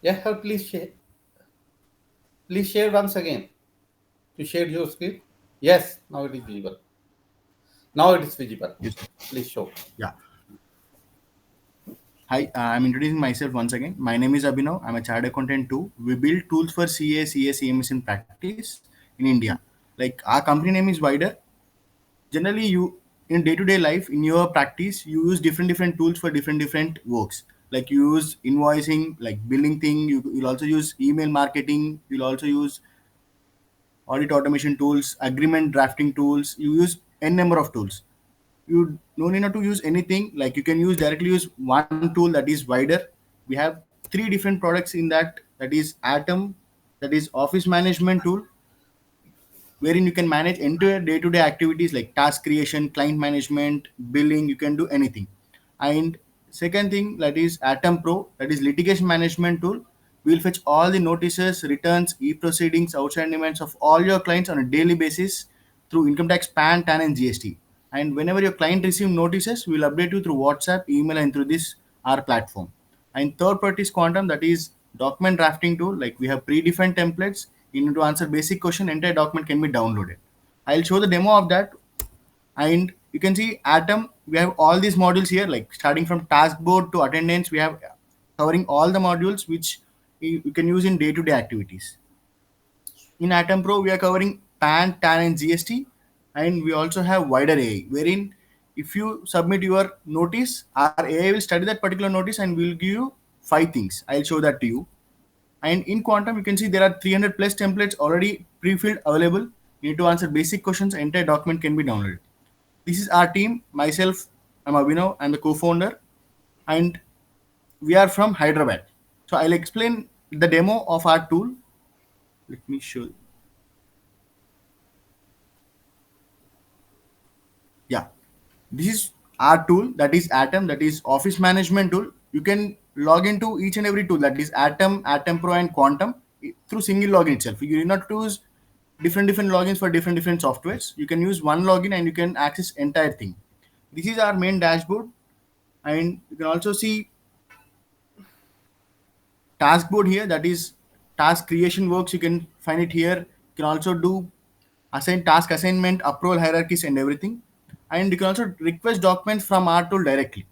Yeah, sir, please share. Please share once again. To share your screen. Yes, now it is visible. Now it is visible. Yes, sir. Please show. Yeah. Hi, I'm introducing myself once again. My name is Abhinav. I'm a chartered accountant too. We build tools for CA, CA, CMS in practice in India. Like our company name is Wider. Generally, you in day-to-day life in your practice, you use different tools for different works. Like you use invoicing, like billing thing. You'll also use email marketing. You'll also use audit automation tools, agreement drafting tools. You use n number of tools. You no need not to use anything. Like you can use directly use one tool that is Wider. We have three different products in that. That is Atom, that is office management tool, wherein you can manage end-to-end day-to-day activities like task creation, client management, billing. You can do anything. And second thing, that is Atom Pro, that is litigation management tool. We'll fetch all the notices, returns, e-proceedings, outstanding payments of all your clients on a daily basis through income tax, PAN, TAN, and GST. And whenever your client receive notices, we'll update you through WhatsApp, email, and through this our platform. And third part is Quantum, that is document drafting tool. Like we have predefined templates. You need to answer basic question, entire document can be downloaded. I'll show the demo of that. And you can see Atom, we have all these modules here, like starting from task board to attendance. We have covering all the modules which you can use in day-to-day activities. In Atom Pro, we are covering PAN, TAN, and GST, and we also have Wider AI, wherein if you submit your notice, our AI will study that particular notice and will give you 5 things. I'll show that to you. And in Quantum, you can see there are 300 plus templates already pre-filled available. You need to answer basic questions. Entire document can be downloaded. This is our team. Myself, I'm Abhinav. I'm the co-founder, and we are from Hyderabad. So I'll explain the demo of our tool. Let me show. Yeah, this is our tool, that is Atom, that is office management tool. You can log into each and every tool, that is Atom, Atom Pro, and Quantum through single login itself. You need not to use different logins for different softwares. You can use one login and you can access entire thing. This is our main dashboard, and you can also see task board here, that is task creation works. You can find it here. You can also do assign task assignment, approval hierarchies, and everything. And you can also request documents from our tool directly.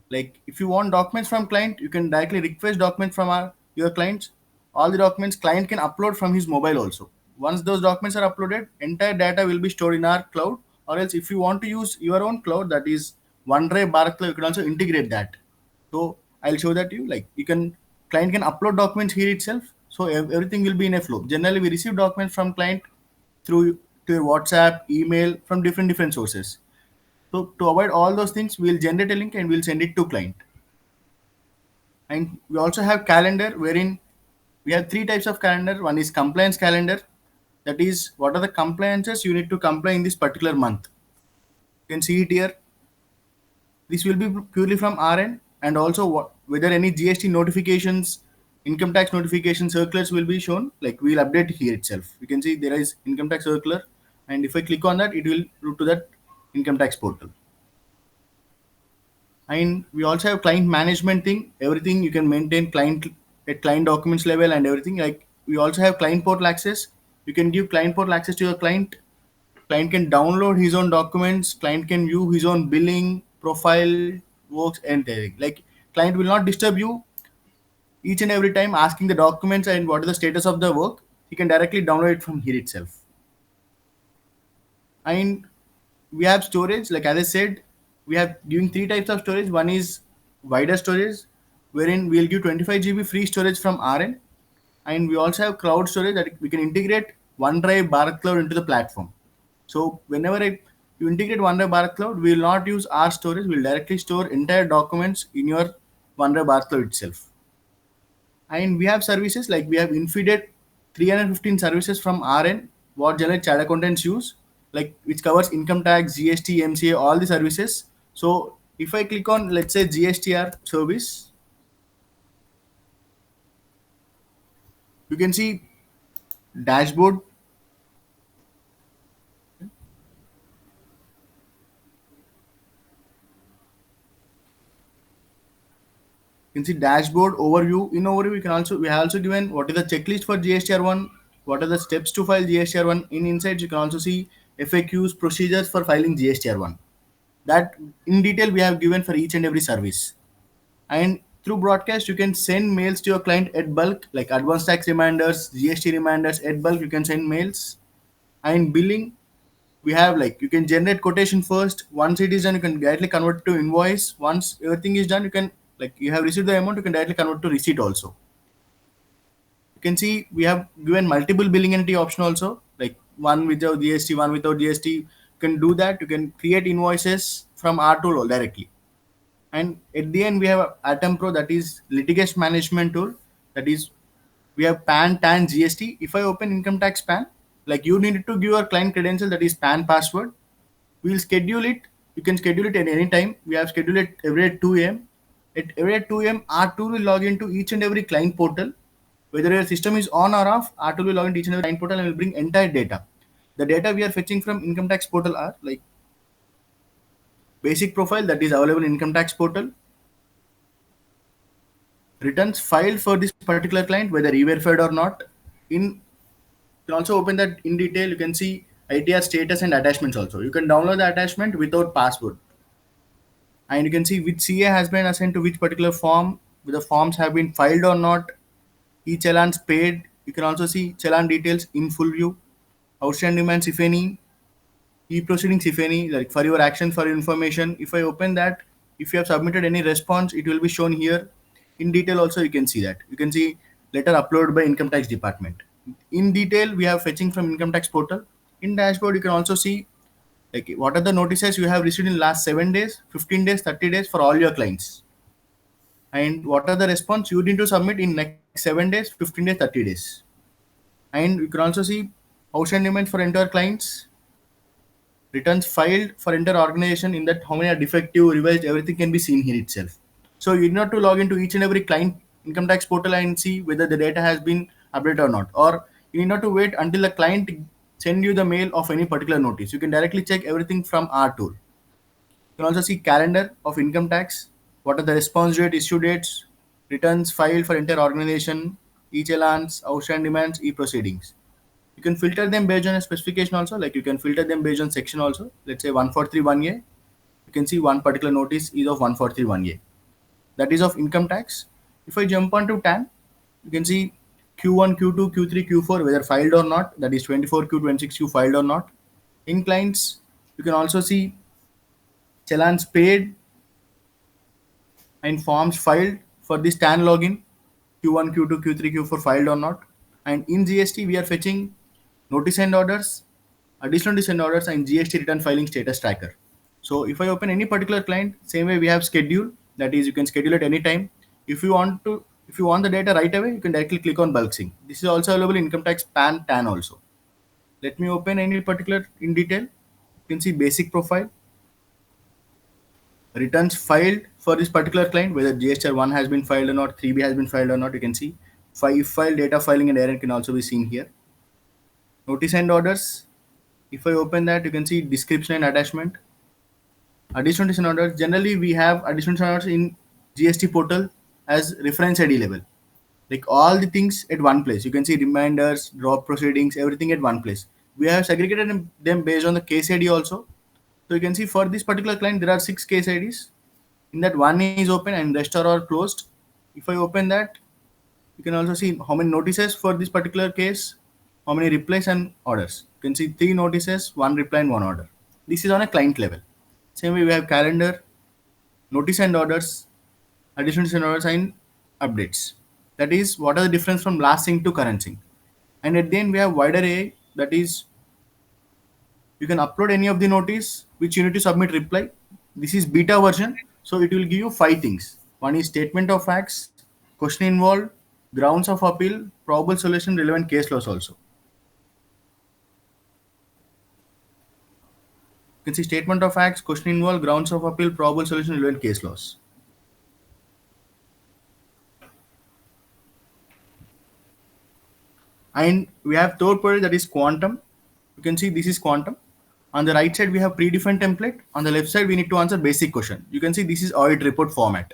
Like if you want documents from client, you can directly request documents from your clients. All the documents client can upload from his mobile also. Once those documents are uploaded, entire data will be stored in our cloud. Or else if you want to use your own cloud, that is OneDrive, Bharat Cloud, you can also integrate that. So I'll show that to you. Like you can client can upload documents here itself. So everything will be in a flow. Generally, we receive documents from client through to your WhatsApp, email, from different sources. So to avoid all those things, we'll generate a link and we'll send it to client. And we also have calendar, wherein we have 3 types of calendar. One is compliance calendar. That is what are the compliances you need to comply in this particular month. You can see it here. This will be purely from our end, and also whether any GST notifications, income tax notification circulars will be shown. Like we'll update here itself. You can see there is income tax circular, and if I click on that, it will route to that income tax portal. And we also have client management thing. Everything you can maintain client at client documents level and everything. Like we also have client portal access. You can give client portal access to your client. Client can download his own documents. Client can view his own billing profile, works, and everything. Like client will not disturb you each and every time asking the documents and what is the status of the work. He can directly download it from here itself. And we have storage, like as I said, we have giving three types of storage. One is wider storage, wherein we'll give 25 GB free storage from RN, and we also have cloud storage that we can integrate OneDrive Bharat Cloud into the platform. So whenever you integrate OneDrive Bharat Cloud, we will not use our storage. We'll directly store entire documents in your OneDrive Bharat Cloud itself. And we have services like we have infeeded 315 services from RN, what generally chartered accountants use, like which covers income tax, GST, MCA, all the services. So if I click on, let's say, GSTR service, you can see dashboard. You can see dashboard overview. In overview, we have also given what is the checklist for GSTR1, what are the steps to file GSTR1. In insights, you can also see FAQs, procedures for filing GSTR1. That in detail we have given for each and every service. And through broadcast, you can send mails to your client at bulk, like advance tax reminders, GST reminders at bulk. You can send mails. And billing, we have like you can generate quotation first. Once it is done, you can directly convert to invoice. Once everything is done, you can, like, you have received the amount, you can directly convert to receipt also. You can see we have given multiple billing entity option also, like one without GST, one without GST. You can do that. You can create invoices from our tool directly. And at the end, we have Atom Pro, that is litigation management tool. That is, we have PAN, TAN, GST. If I open income tax PAN, like you need to give your client credential, that is PAN password. We'll schedule it. You can schedule it at any time. We have scheduled it every at 2 a.m. At every at 2 a.m., our tool will log into each and every client portal. Whether your system is on or off, our tool will log into each and every client portal and will bring entire data. The data we are fetching from income tax portal are like basic profile that is available in income tax portal, returns filed for this particular client, whether e-verified or not. You can also open that in detail. You can see ITR status and attachments also. You can download the attachment without password. And you can see which CA has been assigned to which particular form, whether forms have been filed or not, e-challans paid. You can also see challan details in full view, outstanding demands if any, e-proceedings if any, like for your action, for your information. If I open that, if you have submitted any response, it will be shown here. In detail also, you can see that. You can see letter uploaded by income tax department. In detail, we have fetching from income tax portal. In dashboard, you can also see like what are the notices you have received in last 7 days, 15 days, 30 days for all your clients. And what are the response you need to submit in next 7 days, 15 days, 30 days. And you can also see outstanding demands for entire clients, returns filed for entire organization. In that, how many are defective, revised, everything can be seen here itself. So you need not to log into each and every client income tax portal and see whether the data has been updated or not, or you need not to wait until the client send you the mail of any particular notice. You can directly check everything from our tool. You can also see calendar of income tax, what are the response date, issue dates, returns filed for entire organization, e-challans, outstanding demands, e-proceedings. You can filter them based on a specification also, like you can filter them based on section also. Let's say 1431A, you can see one particular notice is of 1431A. That is of income tax. If I jump on to TAN, you can see Q1, Q2, Q3, Q4, whether filed or not, that is 24Q, 26Q filed or not. In clients, you can also see challans paid and forms filed for this TAN login, Q1, Q2, Q3, Q4 filed or not. And in GST, we are fetching notice and orders, additional notice and orders, and GST return filing status tracker. So if I open any particular client, same way we have schedule, that is you can schedule it anytime. If you want the data right away, you can directly click on bulk sync. This is also available in income tax PAN, TAN also. Let me open any particular in detail. You can see basic profile, returns filed for this particular client, whether GSTR 1 has been filed or not, 3B has been filed or not. You can see file data filing and error can also be seen here. Notice and orders. If I open that, you can see description and attachment. Additional notice and orders. Generally, we have additional notice and orders in GST portal as reference ID level. Like all the things at one place. You can see reminders, drop proceedings, everything at one place. We have segregated them based on the case ID also. So you can see for this particular client, there are 6 case IDs. In that, one is open and rest are all closed. If I open that, you can also see how many notices for this particular case, how many replies and orders. You can see 3 notices, 1 reply and 1 order. This is on a client level. Same way we have calendar, notice and orders, additions and orders, and updates. That is what are the difference from last sync to current sync. And at the end we have wider AI, that is you can upload any of the notice which you need to submit reply. This is beta version, so it will give you 5 things. One is statement of facts, question involved, grounds of appeal, probable solution, relevant case laws also. You can see statement of facts, question involved, grounds of appeal, probable solution, relevant case laws. And we have third product, that is quantum. You can see this is quantum. On the right side we have predefined template. On the left side we need to answer basic question. You can see this is audit report format.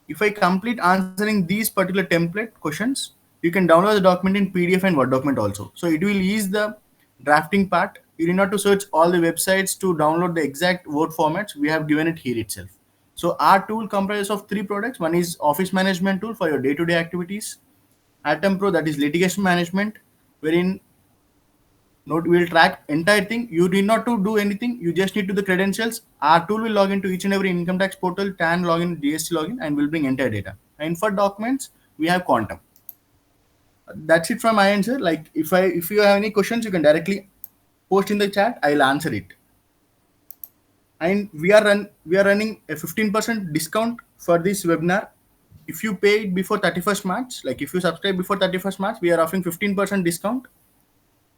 If I complete answering these particular template questions, you can download the document in PDF and Word document also. So it will ease the drafting part. You need not to search all the websites to download the exact Word formats. We have given it here itself. So our tool comprises of 3 products. One is office management tool for your day-to-day activities. Atom Pro, that is litigation management, wherein note will track entire thing. You need not to do anything. You just need to the credentials. Our tool will log into each and every income tax portal, TAN login, GST login, and will bring entire data. And for documents, we have Quantum. That's it from my end, sir. Like if you have any questions, you can directly post in the chat. I'll answer it. And we are running a 15% discount for this webinar. If you pay it before 31st March, like if you subscribe before 31st March, we are offering 15% discount.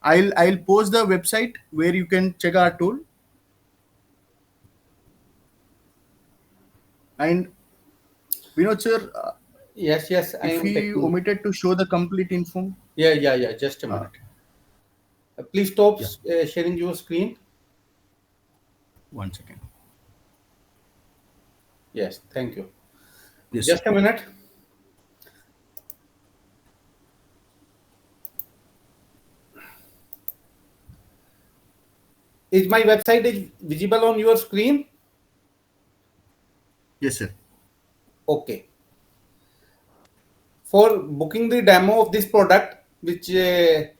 I'll post the website where you can check our tool. And Vinod sir, Yes, I if am he taking. omitted to show the complete info. Yeah. Just a minute. Please stop sharing your screen. 1 second. Yes, thank you. Yes, Just sir. a minute. Is my website is visible on your screen? Yes, sir. Okay. For booking the demo of this product, which Mr.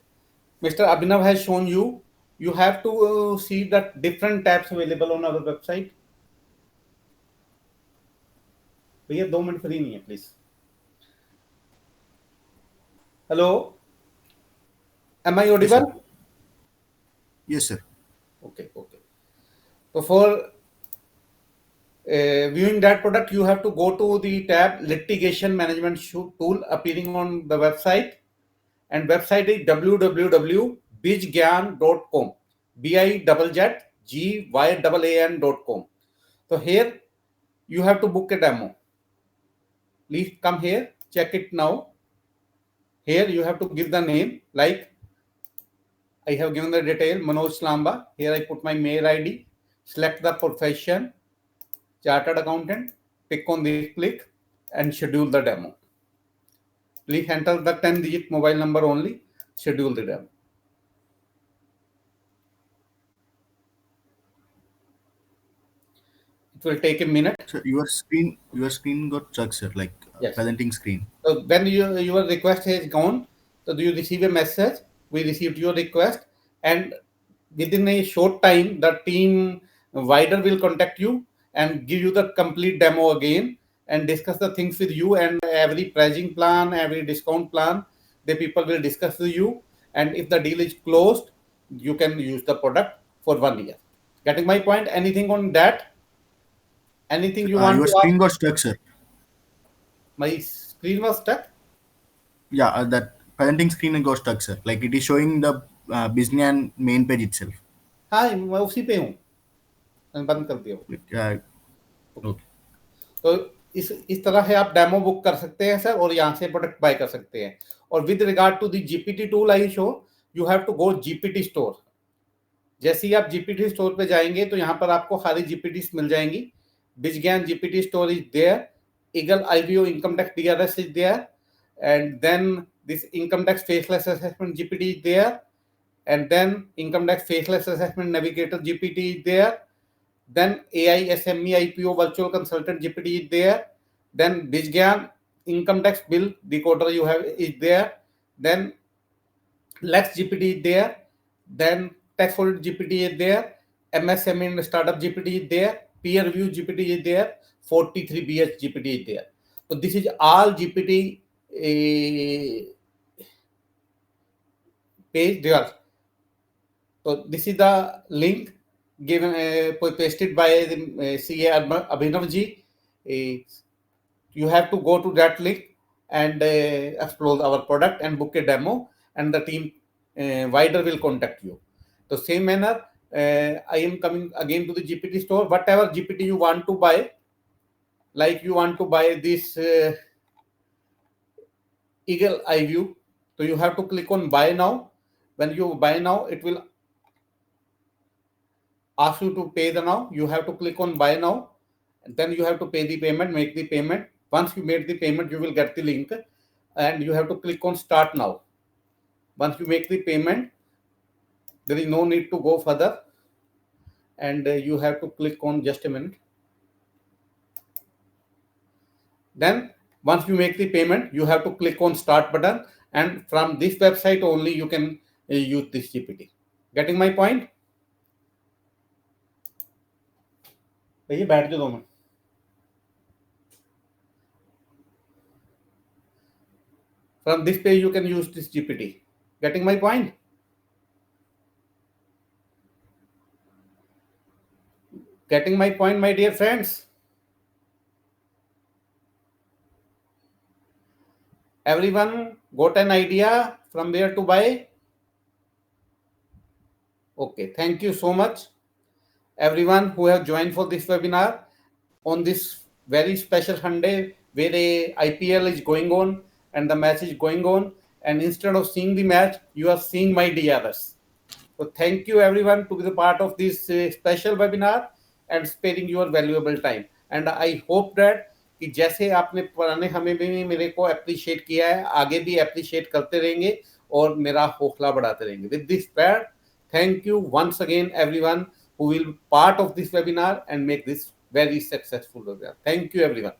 Abhinav has shown you, you have to see that different tabs available on our website. भैया 2 minute free नहीं है please. Hello, am I audible? Yes, sir. Okay. So for viewing that product, you have to go to the tab litigation management tool appearing on the website, and website is www.bijgyan.com, bijgyan.com. So here you have to book a demo. Please come here, check it now. Here you have to give the name, like I have given the detail Manoj Lamba. Here I put my mail ID, select the profession, chartered accountant, pick on this click and schedule the demo. Please enter the 10-digit mobile number only, schedule the demo. It will take a minute. So your screen got stuck, sir, like presenting screen. So when your request has gone, so do you receive a message? We received your request, and within a short time, the team wider will contact you and give you the complete demo again and discuss the things with you, and every pricing plan, every discount plan, the people will discuss with you. And if the deal is closed, you can use the product for 1 year. Getting my point? Anything on that? Anything you want Your to screen ask? got stuck, sir. My screen was stuck. Yeah, that presenting screen got stuck, sir. Like it is showing the Biznian main page itself. हाँ मैं उसी पे हूँ, बंद कर दिया. Okay. तो इस तरह से आप डेमो बुक कर सकते हैं सर, और यहाँ से प्रोडक्ट बाय कर सकते हैं. और with regard to the GPT tool I show, you have to go GPT store. जैसे ही आप जीपीटी स्टोर पे जाएंगे तो यहाँ पर आपको सारी जीपीटी मिल जाएंगी. बिजज्ञान GPT store is there, eagle IVO income tax DRS is there, and then this income tax faceless assessment GPT is there, and then income tax faceless assessment navigator GPT is there, then AI SME IPO virtual consultant GPT is there, then Bijgyan income tax bill decoder you have is there, then Lex GPT is there, then tax audit GPT is there, MSME and Startup GPT is there, Peer Review GPT is there, 43 BH GPT is there. So this is all GPT page there. So this is the link given pasted by the CA Abhinav ji. You have to go to that link and explore our product and book a demo, and the team wider will contact you. The same manner, I am coming again to the GPT store. Whatever GPT you want to buy, like you want to buy this Eagle Eye View, so you have to click on buy now. When you buy now, it will ask you to pay the now. You have to click on buy now, and then you have to pay the payment, make the payment. Once you made the payment, you will get the link, and you have to click on start now. Once you make the payment, there is no need to go further, and you have to click on just a minute. Then once you make the payment, you have to click on start button, and from this website only you can use this GPT. Getting my point? भैया बैठ जाओ 2 minute. From this page you can use this GPT. Getting my point? Getting my point, my dear friends? Everyone got an idea from where to buy? Okay, thank you so much, everyone who have joined for this webinar on this very special Sunday where a IPL is going on and the match is going on, and instead of seeing the match, you are seeing my DRS. So thank you everyone to be the part of this special webinar and sparing your valuable time. And I hope that कि जैसे आपने पुराने हमें भी मेरे को appreciate किया है, आगे भी अप्रिशिएट करते रहेंगे और मेरा हौसला बढ़ाते रहेंगे. With this prayer, thank you once again everyone who will be part of this webinar and make this very successful webinar. Thank you everyone.